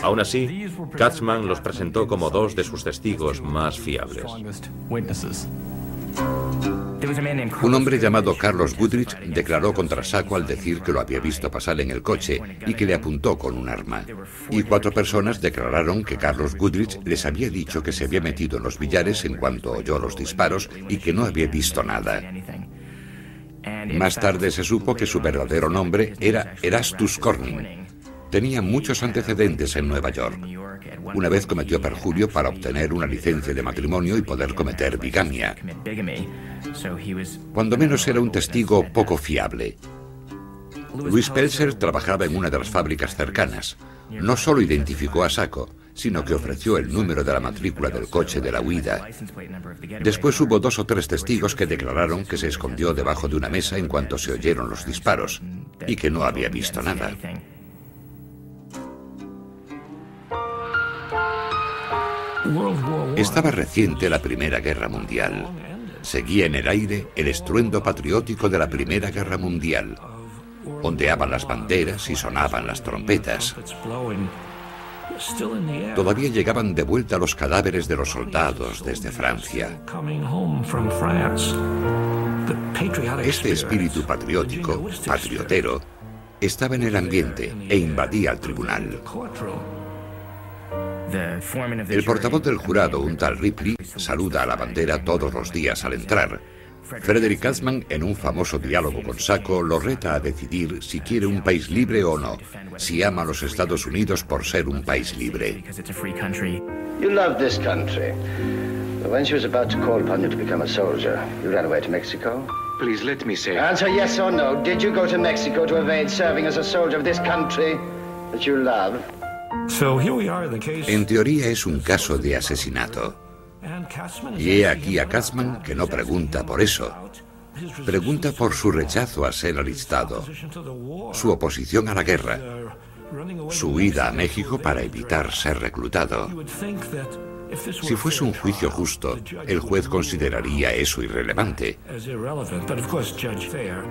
Aún así, Katzman los presentó como 2 de sus testigos más fiables. Un hombre llamado Carlos Goodrich declaró contra Sacco al decir que lo había visto pasar en el coche y que le apuntó con un arma. Y 4 personas declararon que Carlos Goodrich les había dicho que se había metido en los billares en cuanto oyó los disparos y que no había visto nada. Más tarde se supo que su verdadero nombre era Erastus Corning. Tenía muchos antecedentes en Nueva York. Una vez cometió perjurio para obtener una licencia de matrimonio y poder cometer bigamia. Cuando menos era un testigo poco fiable. Louis Pelzer trabajaba en una de las fábricas cercanas. No solo identificó a Sacco, sino que ofreció el número de la matrícula del coche de la huida. Después hubo 2 o 3 testigos que declararon que se escondió debajo de una mesa en cuanto se oyeron los disparos y que no había visto nada. Estaba reciente la Primera Guerra Mundial. seguía en el aire el estruendo patriótico de la Primera Guerra Mundial. Ondeaban las banderas y sonaban las trompetas. Todavía llegaban de vuelta los cadáveres de los soldados desde Francia. Este espíritu patriótico, patriotero, estaba en el ambiente e invadía el tribunal. El portavoz del jurado, un tal Ripley, saluda a la bandera todos los días al entrar. Frederick Katzman, en un famoso diálogo con Sacco, lo reta a decidir si quiere un país libre o no, si ama a los Estados Unidos por ser un país libre. You love this country. But when she was about to call upon you to become a soldier, you ran away to Mexico? Please let me say. Answer yes or no. Did you go to Mexico to evade serving as a soldier of this country that you love? En teoría es un caso de asesinato. Y he aquí a Katzman que no pregunta por eso. Pregunta por su rechazo a ser alistado, su oposición a la guerra, su huida a México para evitar ser reclutado. Si fuese un juicio justo, el juez consideraría eso irrelevante.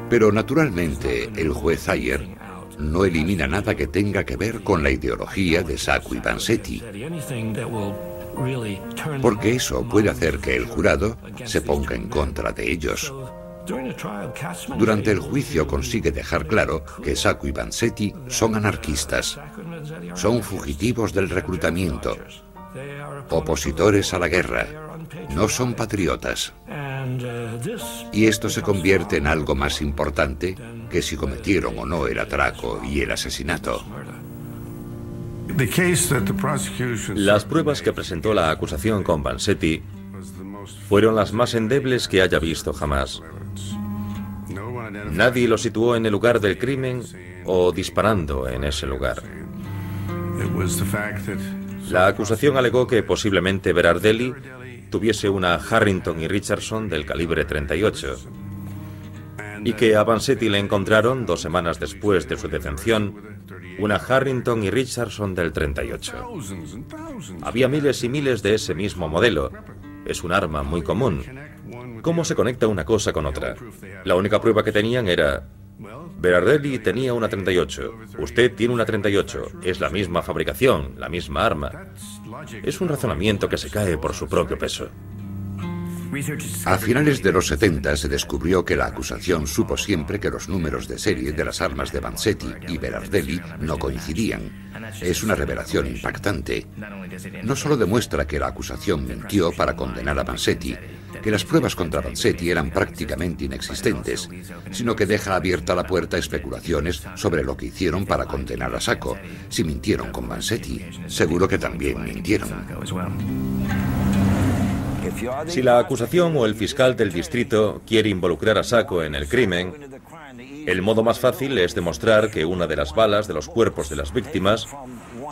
Pero naturalmente, el juez Ayer no elimina nada que tenga que ver con la ideología de Sacco y Vanzetti, porque eso puede hacer que el jurado se ponga en contra de ellos. Durante el juicio consigue dejar claro que Sacco y Vanzetti son anarquistas, son fugitivos del reclutamiento, opositores a la guerra, no son patriotas. Y esto se convierte en algo más importante que si cometieron o no el atraco y el asesinato. Las pruebas que presentó la acusación con Vanzetti fueron las más endebles que haya visto jamás. Nadie lo situó en el lugar del crimen o disparando en ese lugar. La acusación alegó que posiblemente Berardelli tuviese una Harrington y Richardson del calibre 38 y que a Vanzetti le encontraron 2 semanas después de su detención una Harrington y Richardson del 38. Había miles y miles de ese mismo modelo. Es un arma muy común. ¿Cómo se conecta una cosa con otra? La única prueba que tenían era: Berardelli tenía una 38, usted tiene una 38, es la misma fabricación, la misma arma. Es un razonamiento que se cae por su propio peso. A finales de los 70 se descubrió que la acusación supo siempre que los números de serie de las armas de Vanzetti y Berardelli no coincidían. Es una revelación impactante. No solo demuestra que la acusación mintió para condenar a Vanzetti, que las pruebas contra Vanzetti eran prácticamente inexistentes, sino que deja abierta la puerta a especulaciones sobre lo que hicieron para condenar a Sacco. Si mintieron con Vanzetti, seguro que también mintieron. Si la acusación o el fiscal del distrito quiere involucrar a Sacco en el crimen, el modo más fácil es demostrar que una de las balas de los cuerpos de las víctimas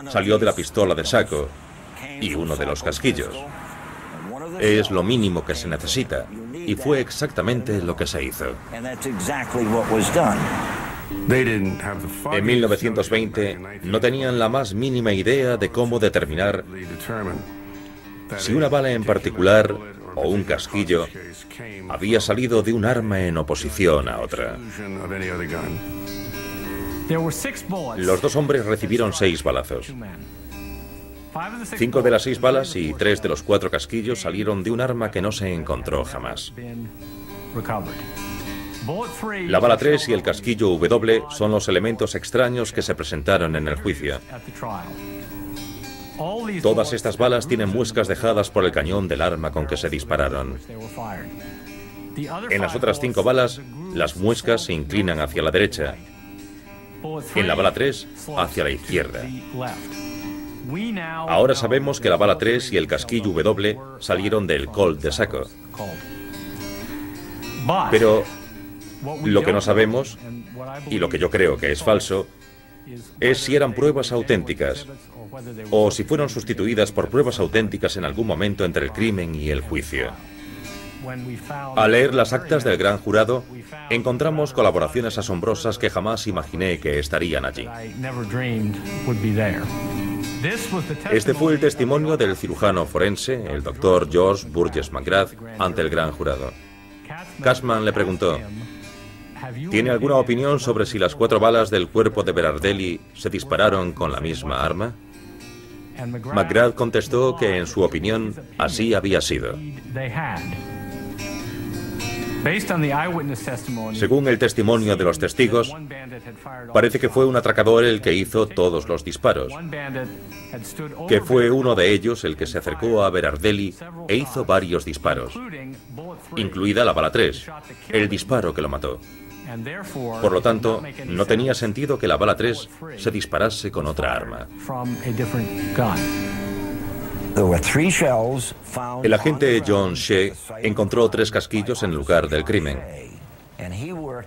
salió de la pistola de Sacco y uno de los casquillos. Es lo mínimo que se necesita, y fue exactamente lo que se hizo. En 1920 no tenían la más mínima idea de cómo determinar si una bala en particular o un casquillo había salido de un arma en oposición a otra. Los 2 hombres recibieron 6 balazos. 5 de las 6 balas y 3 de los 4 casquillos salieron de un arma que no se encontró jamás. La bala 3 y el casquillo W son los elementos extraños que se presentaron en el juicio. Todas estas balas tienen muescas dejadas por el cañón del arma con que se dispararon. En las otras 5 balas, las muescas se inclinan hacia la derecha. En la bala 3, hacia la izquierda. Ahora sabemos que la bala 3 y el casquillo W salieron del Colt de Sacco. Pero lo que no sabemos, y lo que yo creo que es falso, es si eran pruebas auténticas o si fueron sustituidas por pruebas auténticas en algún momento entre el crimen y el juicio. Al leer las actas del gran jurado, encontramos colaboraciones asombrosas que jamás imaginé que estarían allí. Este fue el testimonio del cirujano forense, el doctor George Burgess McGrath, ante el gran jurado. Cashman le preguntó: ¿tiene alguna opinión sobre si las 4 balas del cuerpo de Berardelli se dispararon con la misma arma? McGrath contestó que, en su opinión, así había sido. Según el testimonio de los testigos, parece que fue un atracador el que hizo todos los disparos, que fue uno de ellos el que se acercó a Berardelli e hizo varios disparos, incluida la bala 3, el disparo que lo mató. Por lo tanto, no tenía sentido que la bala 3 se disparase con otra arma. El agente John Shea encontró 3 casquillos en el lugar del crimen.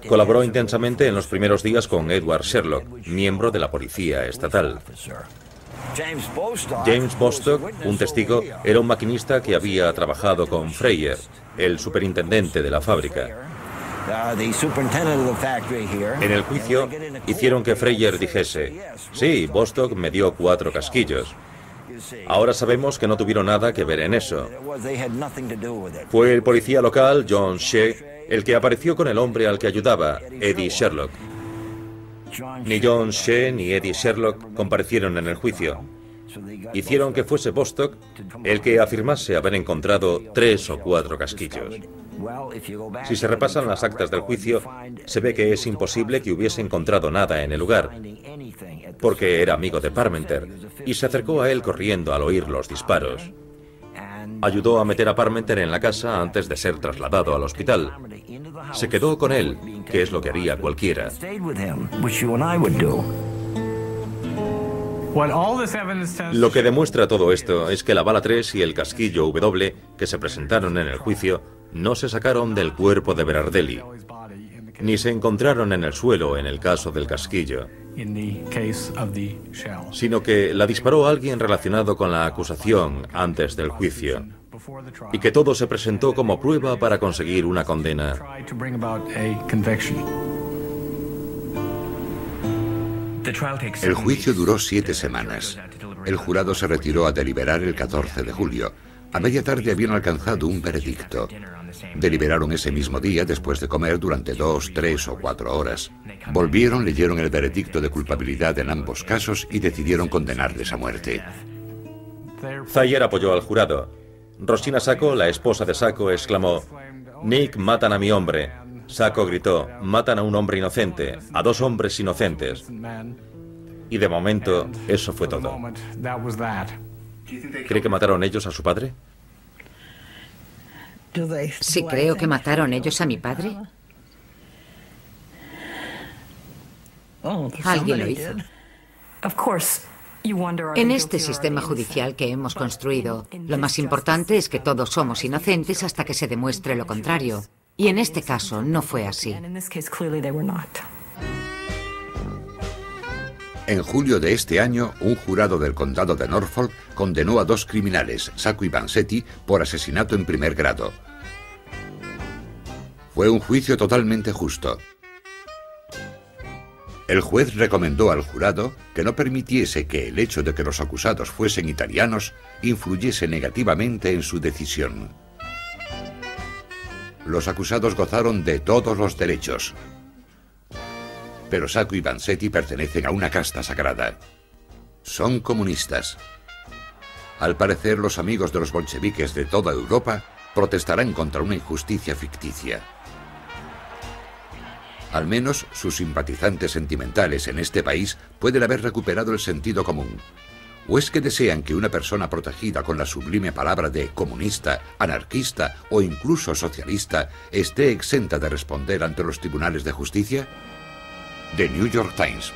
Colaboró intensamente en los primeros días con Edward Sherlock, miembro de la policía estatal. James Bostock, un testigo, era un maquinista que había trabajado con Freyer, el superintendente de la fábrica. En el juicio, hicieron que Freyer dijese: sí, Bostock me dio 4 casquillos. Ahora sabemos que no tuvieron nada que ver en eso. Fue el policía local, John Shea, el que apareció con el hombre al que ayudaba, Eddie Sherlock. Ni John Shea ni Eddie Sherlock comparecieron en el juicio. Hicieron que fuese Bostock el que afirmase haber encontrado 3 o 4 casquillos. Si se repasan las actas del juicio, se ve que es imposible que hubiese encontrado nada en el lugar, porque era amigo de Parmenter y se acercó a él corriendo al oír los disparos. Ayudó a meter a Parmenter en la casa antes de ser trasladado al hospital. Se quedó con él, que es lo que haría cualquiera. Lo que demuestra todo esto es que la bala 3 y el casquillo W que se presentaron en el juicio no se sacaron del cuerpo de Berardelli, ni se encontraron en el suelo en el caso del casquillo, sino que la disparó alguien relacionado con la acusación antes del juicio, y que todo se presentó como prueba para conseguir una condena. El juicio duró 7 semanas. El jurado se retiró a deliberar el 14 de julio. A media tarde habían alcanzado un veredicto. Deliberaron ese mismo día después de comer durante 2, 3 o 4 horas. Volvieron, leyeron el veredicto de culpabilidad en ambos casos y decidieron condenarles a muerte. Thayer apoyó al jurado. Rosina Sacco, la esposa de Sacco, exclamó: «Nick, matan a mi hombre». Sacco gritó: «Matan a un hombre inocente, a 2 hombres inocentes». Y de momento, eso fue todo. ¿Cree que mataron ellos a su padre? Sí, creo que mataron ellos a mi padre. Alguien lo hizo. En este sistema judicial que hemos construido, lo más importante es que todos somos inocentes hasta que se demuestre lo contrario. Y en este caso no fue así. En julio de este año, un jurado del condado de Norfolk condenó a 2 criminales, Sacco y Vanzetti, por asesinato en primer grado. Fue un juicio totalmente justo. El juez recomendó al jurado que no permitiese que el hecho de que los acusados fuesen italianos influyese negativamente en su decisión. Los acusados gozaron de todos los derechos. Pero Sacco y Vanzetti pertenecen a una casta sagrada. Son comunistas. Al parecer, los amigos de los bolcheviques de toda Europa protestarán contra una injusticia ficticia. Al menos sus simpatizantes sentimentales en este país pueden haber recuperado el sentido común. ¿O es que desean que una persona protegida con la sublime palabra de comunista, anarquista o incluso socialista esté exenta de responder ante los tribunales de justicia? The New York Times.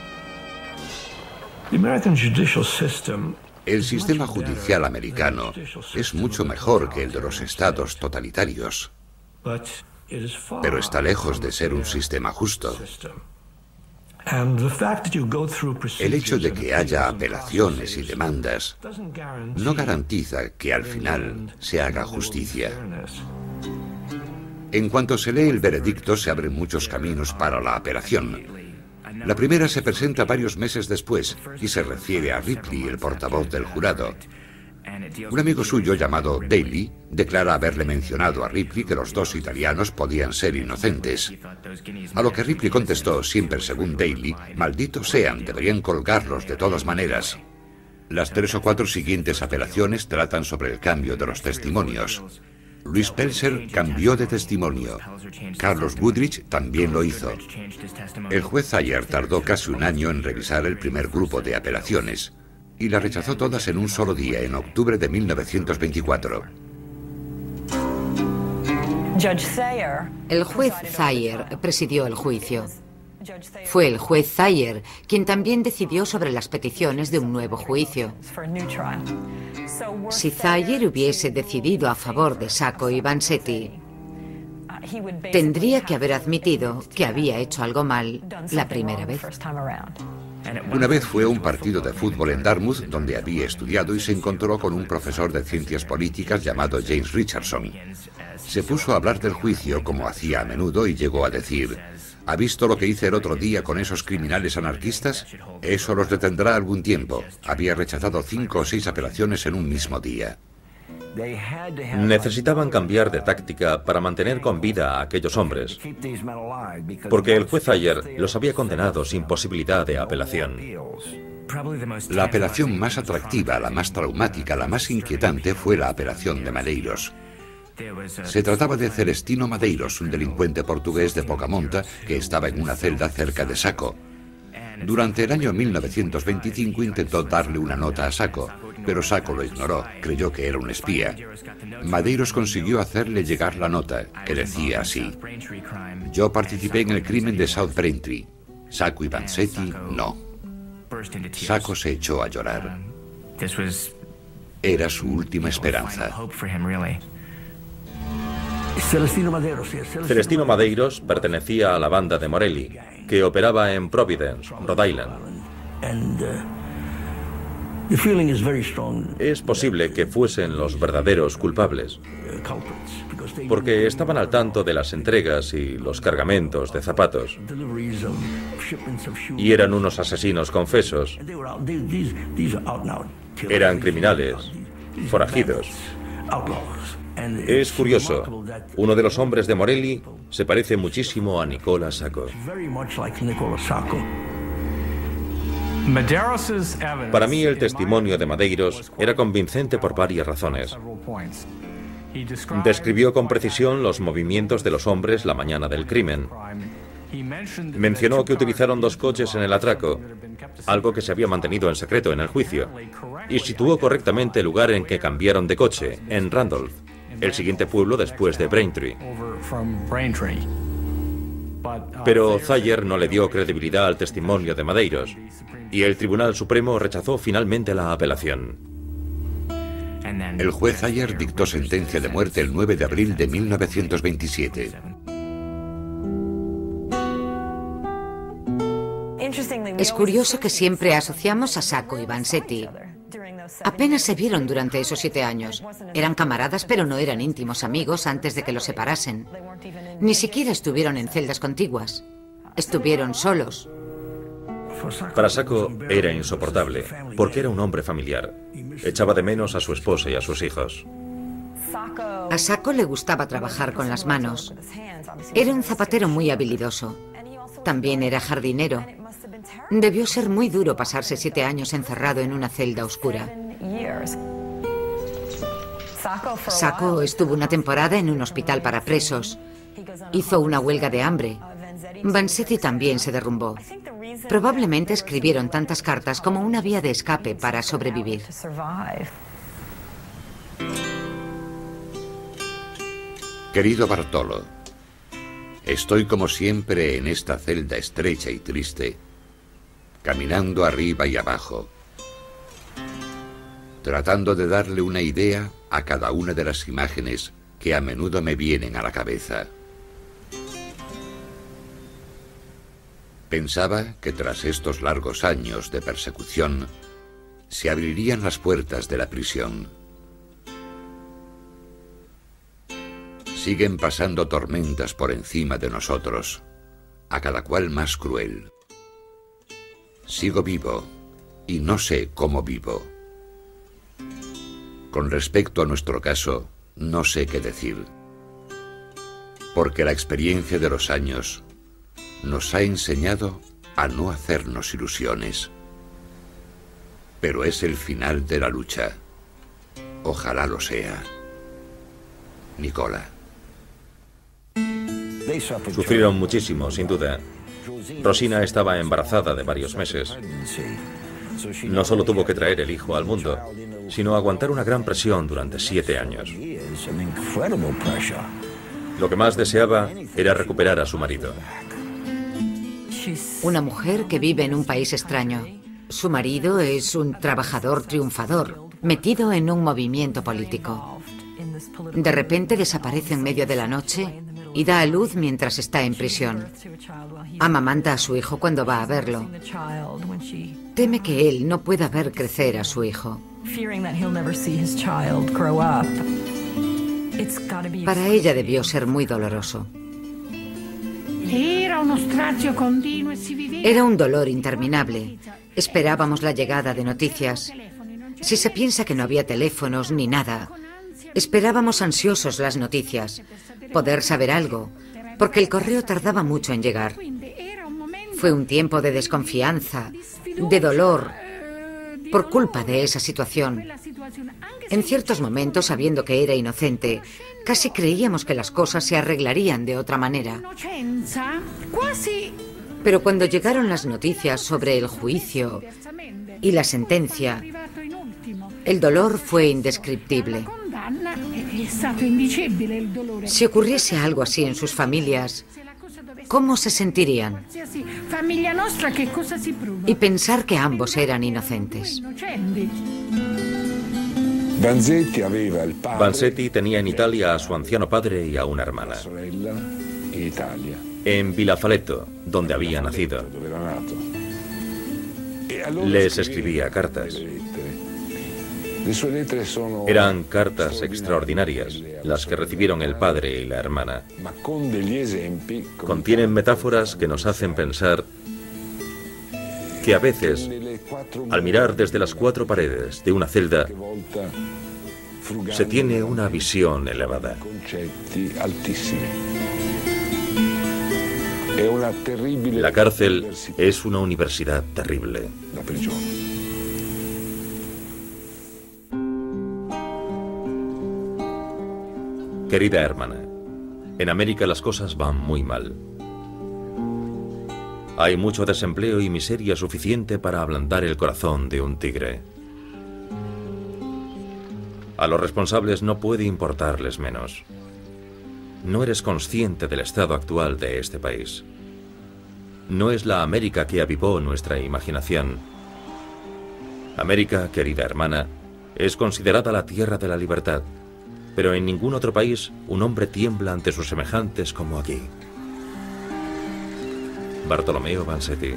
El sistema judicial americano es mucho mejor que el de los estados totalitarios, pero está lejos de ser un sistema justo. El hecho de que haya apelaciones y demandas no garantiza que al final se haga justicia. En cuanto se lee el veredicto, se abren muchos caminos para la apelación. La primera se presenta varios meses después y se refiere a Ripley, el portavoz del jurado. Un amigo suyo llamado Daly declara haberle mencionado a Ripley que los dos italianos podían ser inocentes. A lo que Ripley contestó, siempre según Daly, malditos sean, deberían colgarlos de todas maneras. Las 3 o 4 siguientes apelaciones tratan sobre el cambio de los testimonios. Louis Pelzer cambió de testimonio. Carlos Goodrich también lo hizo. El juez Thayer tardó casi un año en revisar el primer grupo de apelaciones y las rechazó todas en un solo día, en octubre de 1924. El juez Thayer presidió el juicio. Fue el juez Thayer quien también decidió sobre las peticiones de un nuevo juicio. Si Thayer hubiese decidido a favor de Sacco y Vanzetti, tendría que haber admitido que había hecho algo mal la primera vez. Una vez fue a un partido de fútbol en Dartmouth, donde había estudiado, y se encontró con un profesor de ciencias políticas llamado James Richardson. Se puso a hablar del juicio, como hacía a menudo, y llegó a decir: ¿ha visto lo que hice el otro día con esos criminales anarquistas? Eso los detendrá algún tiempo. Había rechazado 5 o 6 apelaciones en un mismo día. Necesitaban cambiar de táctica para mantener con vida a aquellos hombres, porque el juez Thayer los había condenado sin posibilidad de apelación. La apelación más atractiva, la más traumática, la más inquietante fue la apelación de Madeiros. Se trataba de Celestino Madeiros, un delincuente portugués de poca monta que estaba en una celda cerca de Sacco. Durante el año 1925 intentó darle una nota a Sacco, pero Sacco lo ignoró, creyó que era un espía. Madeiros consiguió hacerle llegar la nota, que decía así: yo participé en el crimen de South Braintree. Sacco y Vanzetti no. Sacco se echó a llorar. Era su última esperanza. Celestino Madeiros pertenecía a la banda de Morelli, que operaba en Providence, Rhode Island. Es posible que fuesen los verdaderos culpables, porque estaban al tanto de las entregas y los cargamentos de zapatos, y eran unos asesinos confesos. Eran criminales, forajidos. Es curioso, uno de los hombres de Morelli se parece muchísimo a Nicola Sacco. Para mí el testimonio de Madeiros era convincente por varias razones. Describió con precisión los movimientos de los hombres la mañana del crimen. Mencionó que utilizaron 2 coches en el atraco, algo que se había mantenido en secreto en el juicio, y situó correctamente el lugar en que cambiaron de coche, en Randolph, el siguiente pueblo después de Braintree. Pero Thayer no le dio credibilidad al testimonio de Madeiros, y el Tribunal Supremo rechazó finalmente la apelación. El juez Thayer dictó sentencia de muerte el 9 de abril de 1927. Es curioso que siempre asociamos a Sacco y Vanzetti. Apenas se vieron durante esos 7 años. Eran camaradas, pero no eran íntimos amigos antes de que los separasen. Ni siquiera estuvieron en celdas contiguas. Estuvieron solos. Para Sacco era insoportable, porque era un hombre familiar. Echaba de menos a su esposa y a sus hijos. A Sacco le gustaba trabajar con las manos. Era un zapatero muy habilidoso. También era jardinero. Debió ser muy duro pasarse 7 años encerrado en una celda oscura. Sacco estuvo una temporada en un hospital para presos. Hizo una huelga de hambre. Vanzetti también se derrumbó. Probablemente escribieron tantas cartas como una vía de escape para sobrevivir. Querido Bartolo, estoy como siempre en esta celda estrecha y triste, caminando arriba y abajo, tratando de darle una idea a cada una de las imágenes que a menudo me vienen a la cabeza. Pensaba que tras estos largos años de persecución se abrirían las puertas de la prisión. Siguen pasando tormentas por encima de nosotros, a cada cual más cruel. Sigo vivo y no sé cómo vivo. Con respecto a nuestro caso, no sé qué decir, porque la experiencia de los años nos ha enseñado a no hacernos ilusiones. Pero es el final de la lucha. Ojalá lo sea. Nicola. Sufrieron muchísimo, sin duda. Rosina estaba embarazada de varios meses. No solo tuvo que traer el hijo al mundo, sino aguantar una gran presión durante 7 años. Lo que más deseaba era recuperar a su marido. Una mujer que vive en un país extraño. Su marido es un trabajador triunfador, metido en un movimiento político. De repente desaparece en medio de la noche y da a luz mientras está en prisión. Amamanta a su hijo cuando va a verlo. Teme que él no pueda ver crecer a su hijo. Para ella debió ser muy doloroso. Era un dolor interminable. Esperábamos la llegada de noticias. Si se piensa que no había teléfonos ni nada, esperábamos ansiosos las noticias, poder saber algo, porque el correo tardaba mucho en llegar. Fue un tiempo de desconfianza, de dolor, por culpa de esa situación. En ciertos momentos, sabiendo que era inocente, casi creíamos que las cosas se arreglarían de otra manera. Pero cuando llegaron las noticias sobre el juicio y la sentencia, el dolor fue indescriptible. Si ocurriese algo así en sus familias, ¿cómo se sentirían? Y pensar que ambos eran inocentes. Vanzetti tenía en Italia a su anciano padre y a una hermana. En Villafaletto, donde había nacido. Les escribía cartas. Eran cartas extraordinarias, las que recibieron el padre y la hermana. Contienen metáforas que nos hacen pensar que a veces, al mirar desde las 4 paredes de una celda, se tiene una visión elevada. La cárcel es una universidad terrible. Querida hermana, en América las cosas van muy mal. Hay mucho desempleo y miseria suficiente para ablandar el corazón de un tigre. A los responsables no puede importarles menos. No eres consciente del estado actual de este país. No es la América que avivó nuestra imaginación. América, querida hermana, es considerada la tierra de la libertad, pero en ningún otro país un hombre tiembla ante sus semejantes como aquí. Bartolomeo Vanzetti.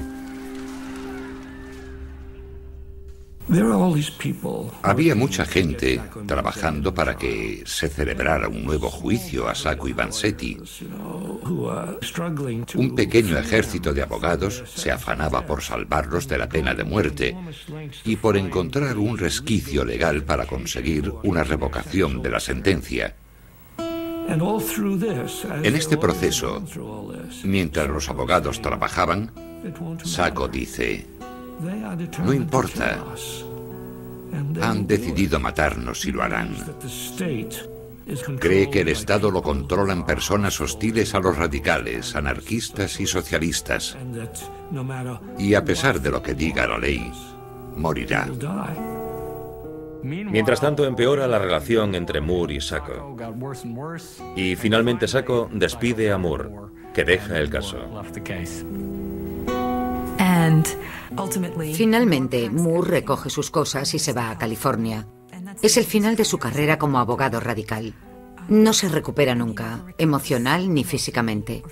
Había mucha gente trabajando para que se celebrara un nuevo juicio a Sacco y Vanzetti. Un pequeño ejército de abogados se afanaba por salvarlos de la pena de muerte y por encontrar un resquicio legal para conseguir una revocación de la sentencia. En este proceso, mientras los abogados trabajaban, Sacco dice: no importa, han decidido matarnos y lo harán. Cree que el Estado lo controlan personas hostiles a los radicales, anarquistas y socialistas. Y a pesar de lo que diga la ley, morirá. Mientras tanto, empeora la relación entre Moore y Sacco. Y finalmente Sacco despide a Moore, que deja el caso. Finalmente, Moore recoge sus cosas y se va a California. Es el final de su carrera como abogado radical. No se recupera nunca, emocional ni físicamente.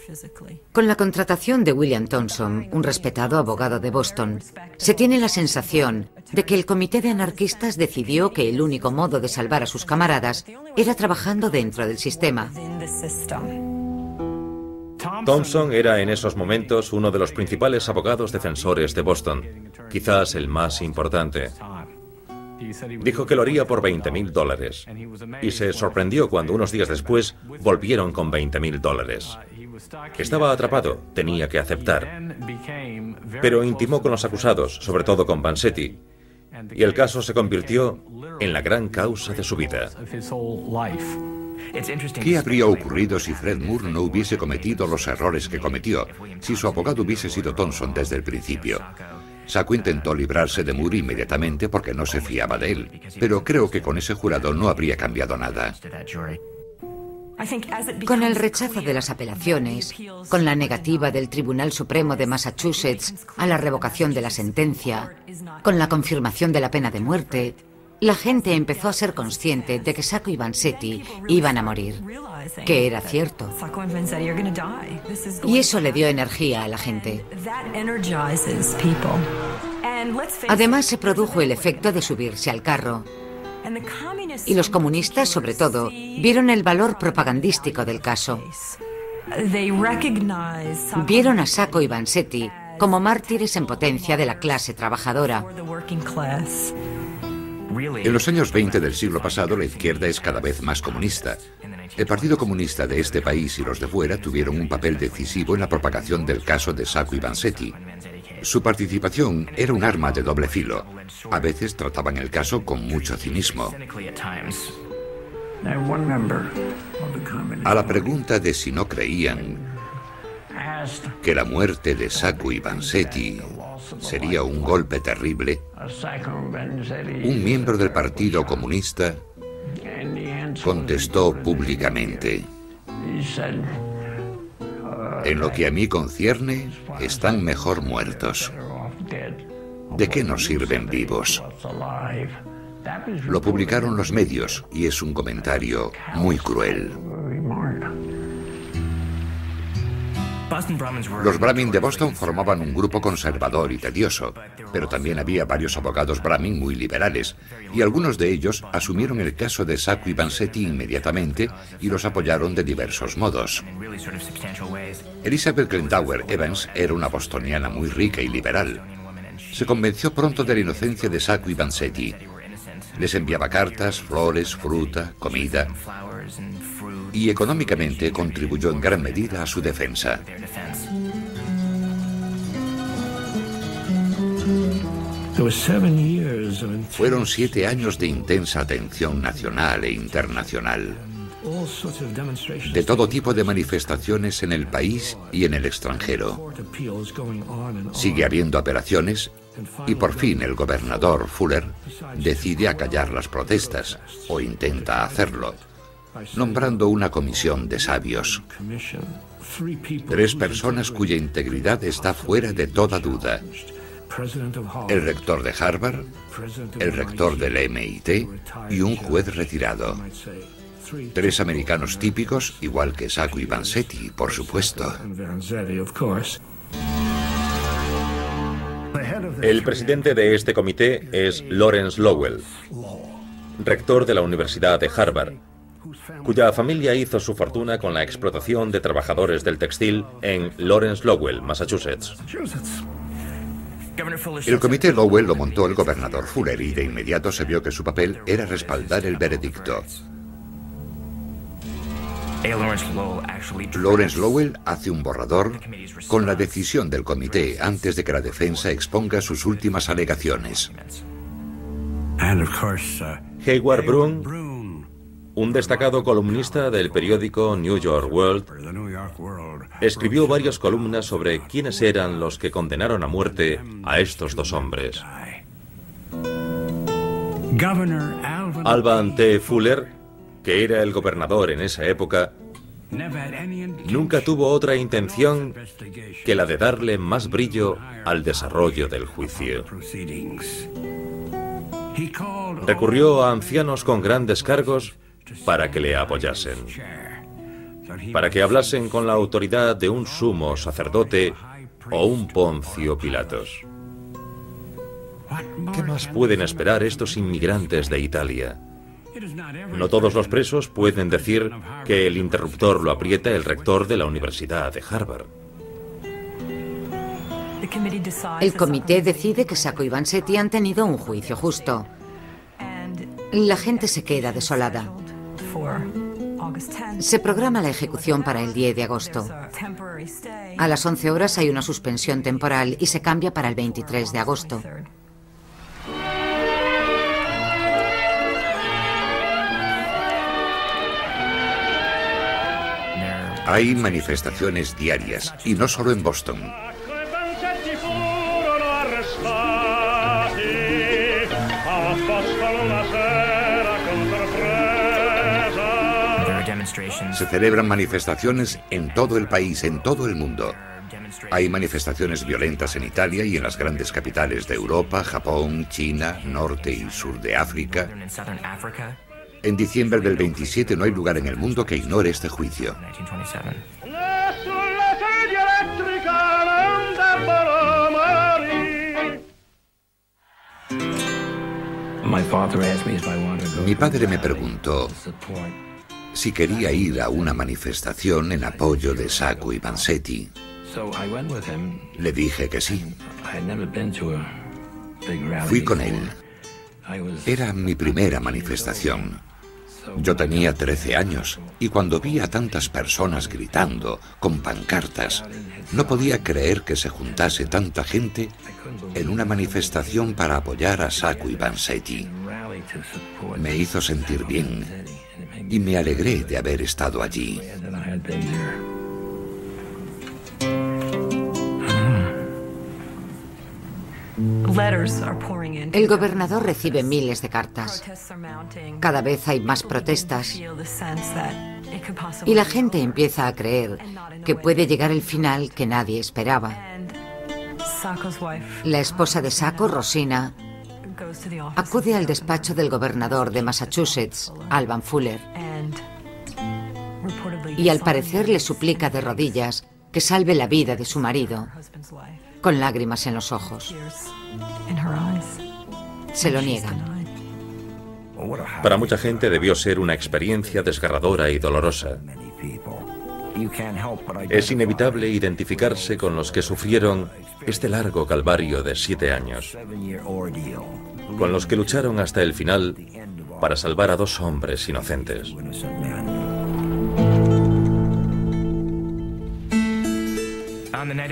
Con la contratación de William Thompson, un respetado abogado de Boston, se tiene la sensación de que el comité de anarquistas decidió que el único modo de salvar a sus camaradas era trabajando dentro del sistema. Thompson era en esos momentos uno de los principales abogados defensores de Boston, quizás el más importante. Dijo que lo haría por $20.000 y se sorprendió cuando unos días después volvieron con $20.000. Estaba atrapado, tenía que aceptar. Pero intimó con los acusados, sobre todo con Vanzetti, y el caso se convirtió en la gran causa de su vida. ¿Qué habría ocurrido si Fred Moore no hubiese cometido los errores que cometió, si su abogado hubiese sido Thompson desde el principio? Sacco intentó librarse de Moore inmediatamente porque no se fiaba de él, pero creo que con ese jurado no habría cambiado nada. Con el rechazo de las apelaciones, con la negativa del Tribunal Supremo de Massachusetts a la revocación de la sentencia, con la confirmación de la pena de muerte, la gente empezó a ser consciente de que Sacco y Vanzetti iban a morir, que era cierto. Y eso le dio energía a la gente. Además, se produjo el efecto de subirse al carro. Y los comunistas, sobre todo, vieron el valor propagandístico del caso. Vieron a Sacco y Vanzetti como mártires en potencia de la clase trabajadora. En los años 20 del siglo pasado, la izquierda es cada vez más comunista. El Partido Comunista de este país y los de fuera tuvieron un papel decisivo en la propagación del caso de Sacco y Vanzetti. Su participación era un arma de doble filo. A veces trataban el caso con mucho cinismo. A la pregunta de si no creían que la muerte de Sacco y Vanzetti sería un golpe terrible, un miembro del Partido Comunista contestó públicamente: en lo que a mí concierne, están mejor muertos. ¿De qué nos sirven vivos? Lo publicaron los medios y es un comentario muy cruel. Los Brahmin de Boston formaban un grupo conservador y tedioso, pero también había varios abogados Brahmin muy liberales, y algunos de ellos asumieron el caso de Sacco y Vanzetti inmediatamente y los apoyaron de diversos modos. Elizabeth Glendower Evans era una bostoniana muy rica y liberal. Se convenció pronto de la inocencia de Sacco y Vanzetti. Les enviaba cartas, flores, fruta, comida, y económicamente contribuyó en gran medida a su defensa. Fueron 7 años de intensa atención nacional e internacional, de todo tipo de manifestaciones en el país y en el extranjero. Sigue habiendo apelaciones y por fin el gobernador Fuller decide acallar las protestas, o intenta hacerlo, nombrando una comisión de sabios. 3 personas cuya integridad está fuera de toda duda: el rector de Harvard, el rector del MIT y un juez retirado. 3 americanos típicos, igual que Sacco y Vanzetti, por supuesto. El presidente de este comité es Lawrence Lowell, rector de la Universidad de Harvard, cuya familia hizo su fortuna con la explotación de trabajadores del textil en Lawrence Lowell, Massachusetts. El comité Lowell lo montó el gobernador Fuller y de inmediato se vio que su papel era respaldar el veredicto. Lawrence Lowell hace un borrador con la decisión del comité antes de que la defensa exponga sus últimas alegaciones. Hayward Broun, un destacado columnista del periódico New York World, escribió varias columnas sobre quiénes eran los que condenaron a muerte a estos 2 hombres. Alvan T. Fuller, que era el gobernador en esa época, nunca tuvo otra intención que la de darle más brillo al desarrollo del juicio. Recurrió a ancianos con grandes cargos para que le apoyasen, para que hablasen con la autoridad de un sumo sacerdote o un Poncio Pilatos. ¿Qué más pueden esperar estos inmigrantes de Italia? No todos los presos pueden decir que el interruptor lo aprieta el rector de la Universidad de Harvard. El comité decide que Sacco y Vanzetti han tenido un juicio justo. La gente se queda desolada. Se programa la ejecución para el 10 de agosto. A las 11 horas hay una suspensión temporal y se cambia para el 23 de agosto. Hay manifestaciones diarias, y no solo en Boston. Se celebran manifestaciones en todo el país, en todo el mundo. Hay manifestaciones violentas en Italia y en las grandes capitales de Europa, Japón, China, norte y sur de África. En diciembre del 27 no hay lugar en el mundo que ignore este juicio. Mi padre me preguntó si quería ir a una manifestación en apoyo de Sacco y Vanzetti. Le dije que sí. Fui con él. Era mi primera manifestación. Yo tenía 13 años y cuando vi a tantas personas gritando, con pancartas, no podía creer que se juntase tanta gente en una manifestación para apoyar a Sacco y Vanzetti. Me hizo sentir bien y me alegré de haber estado allí. El gobernador recibe miles de cartas. Cada vez hay más protestas y la gente empieza a creer que puede llegar el final que nadie esperaba. La esposa de Sacco, Rosina, acude al despacho del gobernador de Massachusetts, Alvan Fuller, y al parecer le suplica de rodillas que salve la vida de su marido, con lágrimas en los ojos. Se lo niegan. Para mucha gente debió ser una experiencia desgarradora y dolorosa. Es inevitable identificarse con los que sufrieron este largo calvario de 7 años, con los que lucharon hasta el final para salvar a 2 hombres inocentes.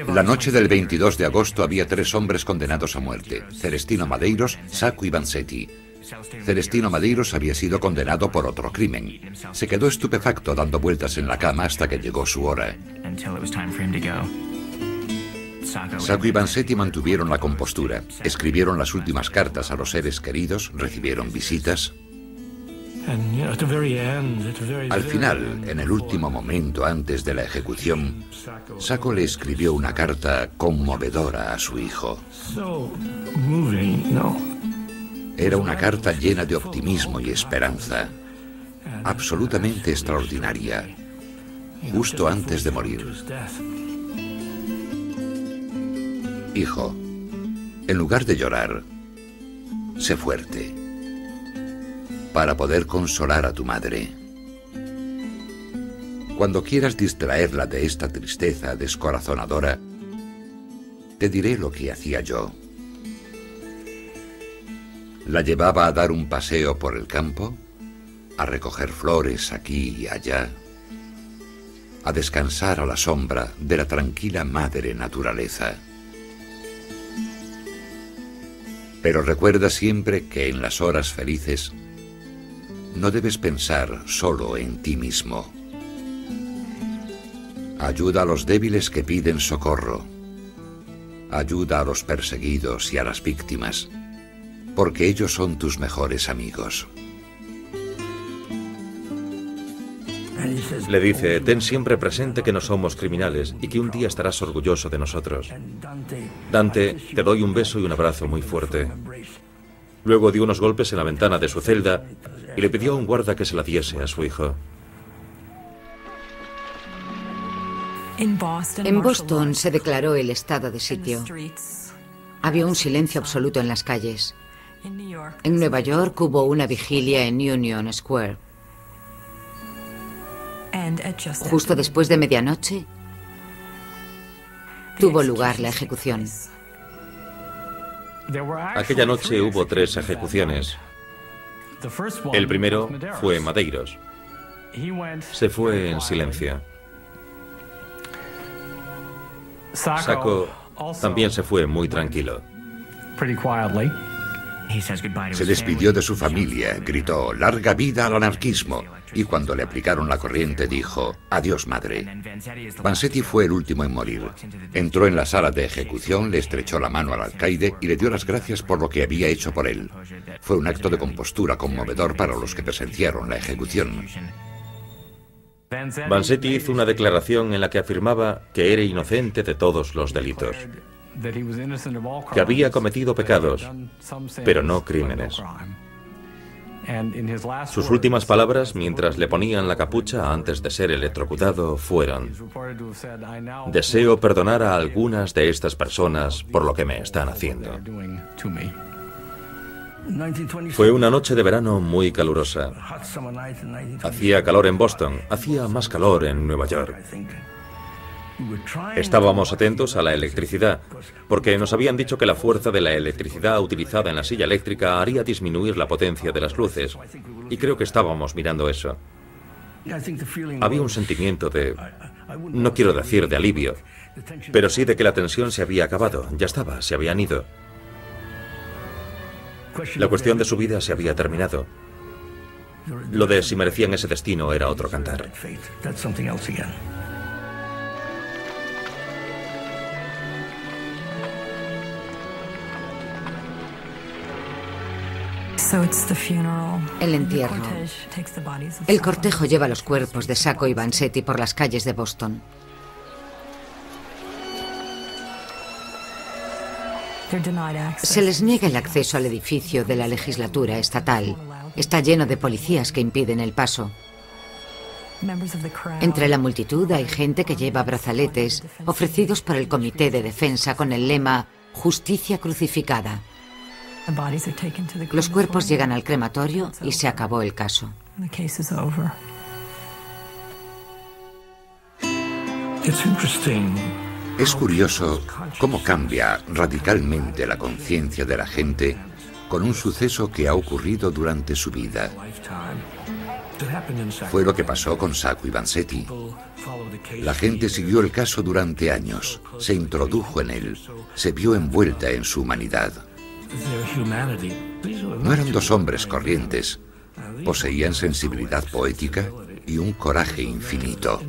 La noche del 22 de agosto había 3 hombres condenados a muerte: Celestino Madeiros, Sacco y Vanzetti. Celestino Madeiros había sido condenado por otro crimen. Se quedó estupefacto dando vueltas en la cama hasta que llegó su hora. Sacco y Vanzetti mantuvieron la compostura, escribieron las últimas cartas a los seres queridos, recibieron visitas. Al final, en el último momento antes de la ejecución, Sacco le escribió una carta conmovedora a su hijo. Era una carta llena de optimismo y esperanza, absolutamente extraordinaria, justo antes de morir. Hijo, en lugar de llorar, sé fuerte, para poder consolar a tu madre. Cuando quieras distraerla de esta tristeza descorazonadora, te diré lo que hacía yo. La llevaba a dar un paseo por el campo, a recoger flores aquí y allá, a descansar a la sombra de la tranquila madre naturaleza. Pero recuerda siempre que en las horas felices no debes pensar solo en ti mismo. Ayuda a los débiles que piden socorro. Ayuda a los perseguidos y a las víctimas, porque ellos son tus mejores amigos. Le dice, ten siempre presente que no somos criminales y que un día estarás orgulloso de nosotros. Dante, te doy un beso y un abrazo muy fuerte. Luego dio unos golpes en la ventana de su celda y le pidió a un guarda que se la diese a su hijo. En Boston se declaró el estado de sitio. Había un silencio absoluto en las calles. En Nueva York hubo una vigilia en Union Square. Justo después de medianoche, tuvo lugar la ejecución. Aquella noche hubo 3 ejecuciones. El primero fue Madeiros. Se fue en silencio. Sacco también se fue muy tranquilo. Se despidió de su familia, gritó «¡Larga vida al anarquismo!» y cuando le aplicaron la corriente dijo «Adiós, madre». Vanzetti fue el último en morir. Entró en la sala de ejecución, le estrechó la mano al alcaide y le dio las gracias por lo que había hecho por él. Fue un acto de compostura conmovedor para los que presenciaron la ejecución. Vanzetti hizo una declaración en la que afirmaba que era inocente de todos los delitos, que había cometido pecados, pero no crímenes. Sus últimas palabras, mientras le ponían la capucha antes de ser electrocutado, fueron: «Deseo perdonar a algunas de estas personas por lo que me están haciendo». Fue una noche de verano muy calurosa. Hacía calor en Boston, hacía más calor en Nueva York. Estábamos atentos a la electricidad, porque nos habían dicho que la fuerza de la electricidad utilizada en la silla eléctrica haría disminuir la potencia de las luces, y creo que estábamos mirando eso. Había un sentimiento de, no quiero decir de alivio, pero sí de que la tensión se había acabado, ya estaba, se habían ido. La cuestión de su vida se había terminado. Lo de si merecían ese destino era otro cantar. El entierro. El cortejo lleva los cuerpos de Sacco y Vanzetti por las calles de Boston. Se les niega el acceso al edificio de la legislatura estatal. Está lleno de policías que impiden el paso. Entre la multitud hay gente que lleva brazaletes ofrecidos por el Comité de Defensa con el lema «Justicia crucificada». Los cuerpos llegan al crematorio y se acabó el caso. Es curioso cómo cambia radicalmente la conciencia de la gente con un suceso que ha ocurrido durante su vida. Fue lo que pasó con Sacco y Vanzetti. La gente siguió el caso durante años, se introdujo en él, se vio envuelta en su humanidad. No eran dos hombres corrientes, poseían sensibilidad poética y un coraje infinito.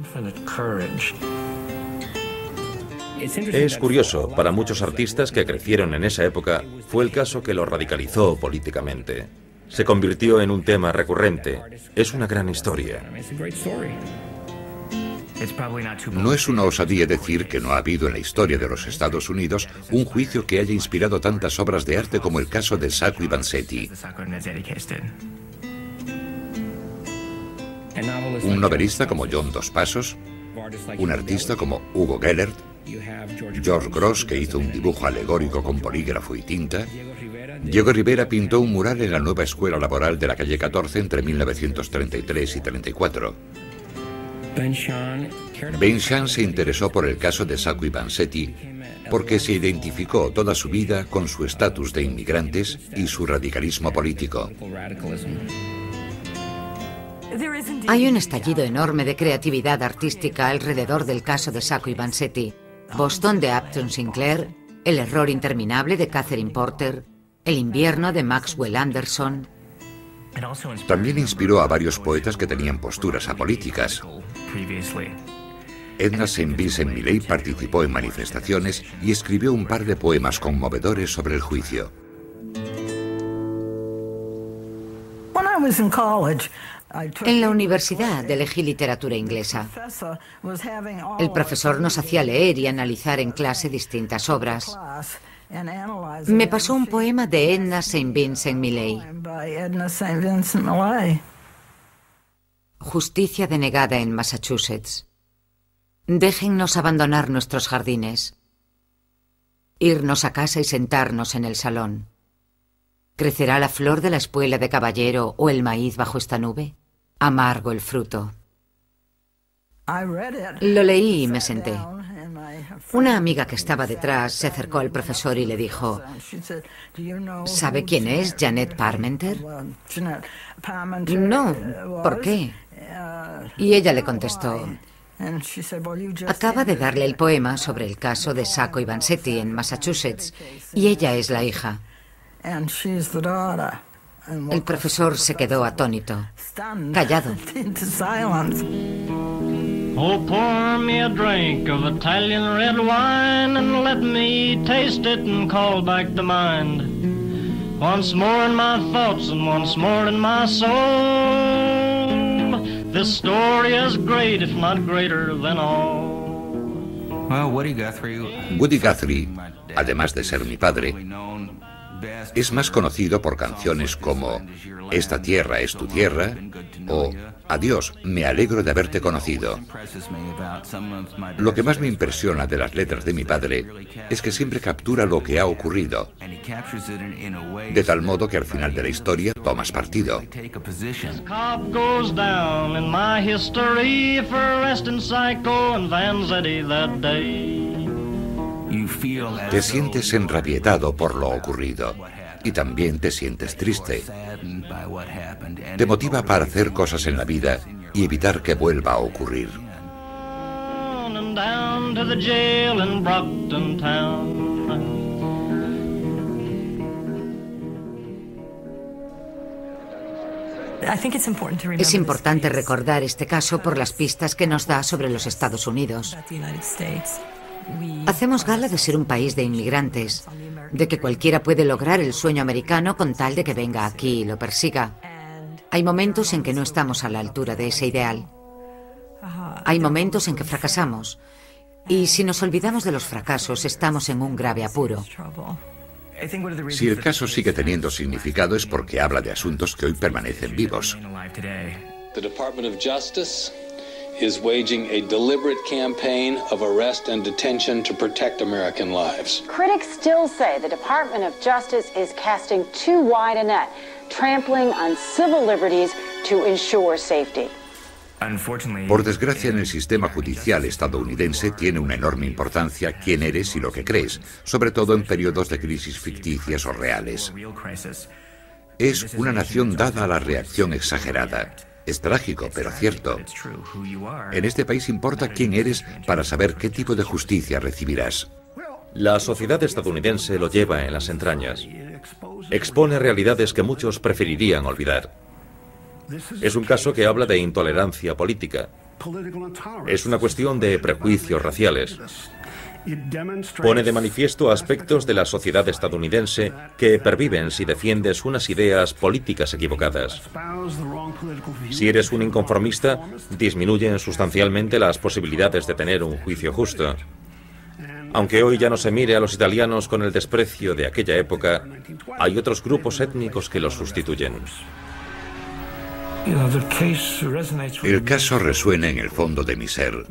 Es curioso, para muchos artistas que crecieron en esa época, fue el caso que lo radicalizó políticamente. Se convirtió en un tema recurrente. Es una gran historia. No es una osadía decir que no ha habido en la historia de los Estados Unidos un juicio que haya inspirado tantas obras de arte como el caso de Sacco y Vanzetti. Un novelista como John Dos Passos, un artista como Hugo Gellert, George Grosz, que hizo un dibujo alegórico con bolígrafo y tinta. Diego Rivera pintó un mural en la nueva escuela laboral de la calle 14 entre 1933 y 34. Ben Shahn se interesó por el caso de Sacco y Vanzetti porque se identificó toda su vida con su estatus de inmigrantes y su radicalismo político. Hay un estallido enorme de creatividad artística alrededor del caso de Sacco y Vanzetti. Boston de Upton Sinclair, El error interminable de Catherine Porter, El invierno de Maxwell Anderson. También inspiró a varios poetas que tenían posturas apolíticas. Edna St. Vincent Millay participó en manifestaciones y escribió un par de poemas conmovedores sobre el juicio. En la universidad elegí literatura inglesa. El profesor nos hacía leer y analizar en clase distintas obras. Me pasó un poema de Edna St. Vincent Millay. Justicia denegada en Massachusetts. Déjennos abandonar nuestros jardines. Irnos a casa y sentarnos en el salón. ¿Crecerá la flor de la espuela de caballero o el maíz bajo esta nube? Amargo el fruto. Lo leí y me senté. Una amiga que estaba detrás se acercó al profesor y le dijo: ¿sabe quién es Janet Parmenter? No, ¿por qué? Y ella le contestó: acaba de darle el poema sobre el caso de Sacco y Vanzetti en Massachusetts, y ella es la hija. El profesor se quedó atónito, callado. Oh, pour me a drink of Italian red wine and let me taste it and call back the mind. Once more in my thoughts and once more in my soul. This story is great, if not greater than all. Well, Woody Guthrie, además de ser mi padre, es más conocido por canciones como Esta tierra es tu tierra o Adiós, me alegro de haberte conocido. Lo que más me impresiona de las letras de mi padre es que siempre captura lo que ha ocurrido, de tal modo que al final de la historia tomas partido. Te sientes enrabietado por lo ocurrido y también te sientes triste. Te motiva para hacer cosas en la vida y evitar que vuelva a ocurrir. Es importante recordar este caso por las pistas que nos da sobre los Estados Unidos. Hacemos gala de ser un país de inmigrantes, de que cualquiera puede lograr el sueño americano con tal de que venga aquí y lo persiga. Hay momentos en que no estamos a la altura de ese ideal. Hay momentos en que fracasamos. Y si nos olvidamos de los fracasos, estamos en un grave apuro. Si el caso sigue teniendo significado es porque habla de asuntos que hoy permanecen vivos. The Department of Justice is waging a deliberate campaign of arrest and detention to protect American lives. Critics still say the Department of Justice is casting too wide a net, trampling on civil liberties to ensure safety. Por desgracia, en el sistema judicial estadounidense tiene una enorme importancia quién eres y lo que crees, sobre todo en periodos de crisis ficticias o reales. Es una nación dada a la reacción exagerada. Es trágico, pero cierto. En este país importa quién eres para saber qué tipo de justicia recibirás. La sociedad estadounidense lo lleva en las entrañas. Expone realidades que muchos preferirían olvidar. Es un caso que habla de intolerancia política. Es una cuestión de prejuicios raciales. Pone de manifiesto aspectos de la sociedad estadounidense que perviven si defiendes unas ideas políticas equivocadas. Si eres un inconformista, disminuyen sustancialmente las posibilidades de tener un juicio justo. Aunque hoy ya no se mire a los italianos con el desprecio de aquella época, hay otros grupos étnicos que los sustituyen. El caso resuena en el fondo de mi ser,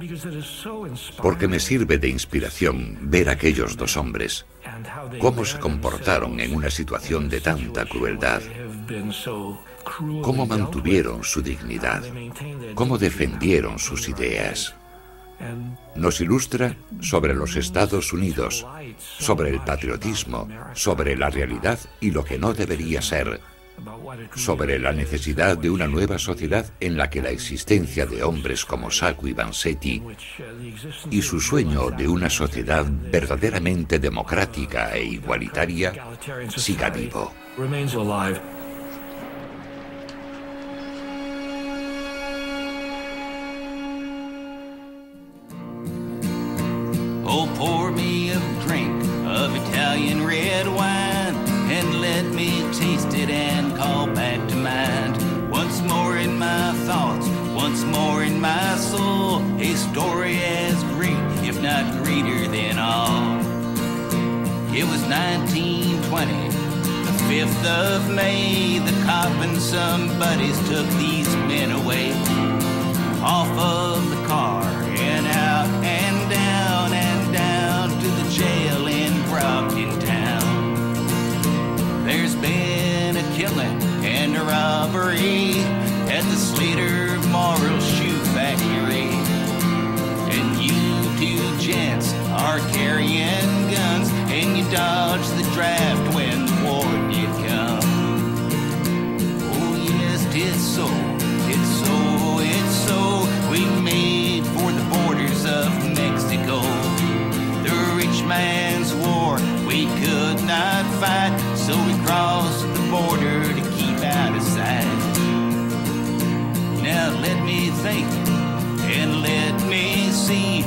porque me sirve de inspiración ver a aquellos dos hombres, cómo se comportaron en una situación de tanta crueldad, cómo mantuvieron su dignidad, cómo defendieron sus ideas. Nos ilustra sobre los Estados Unidos, sobre el patriotismo, sobre la realidad y lo que no debería ser, sobre la necesidad de una nueva sociedad en la que la existencia de hombres como Sacco y Vanzetti y su sueño de una sociedad verdaderamente democrática e igualitaria siga vivo. Oh, pour me a drink of Italian red wine and let me taste it and call back to mind. Once more in my thoughts, once more in my soul, a story as great, if not greater than all. It was 1920, the 5th of May, the cop and some buddies took these men away. Off of the car and out and down to the jail in Brockton town. There's been a killing and a robbery at the Slater Memorial Shoe Factory. And you two gents are man's war. We could not fight, so we crossed the border to keep out of sight. Now let me think and let me see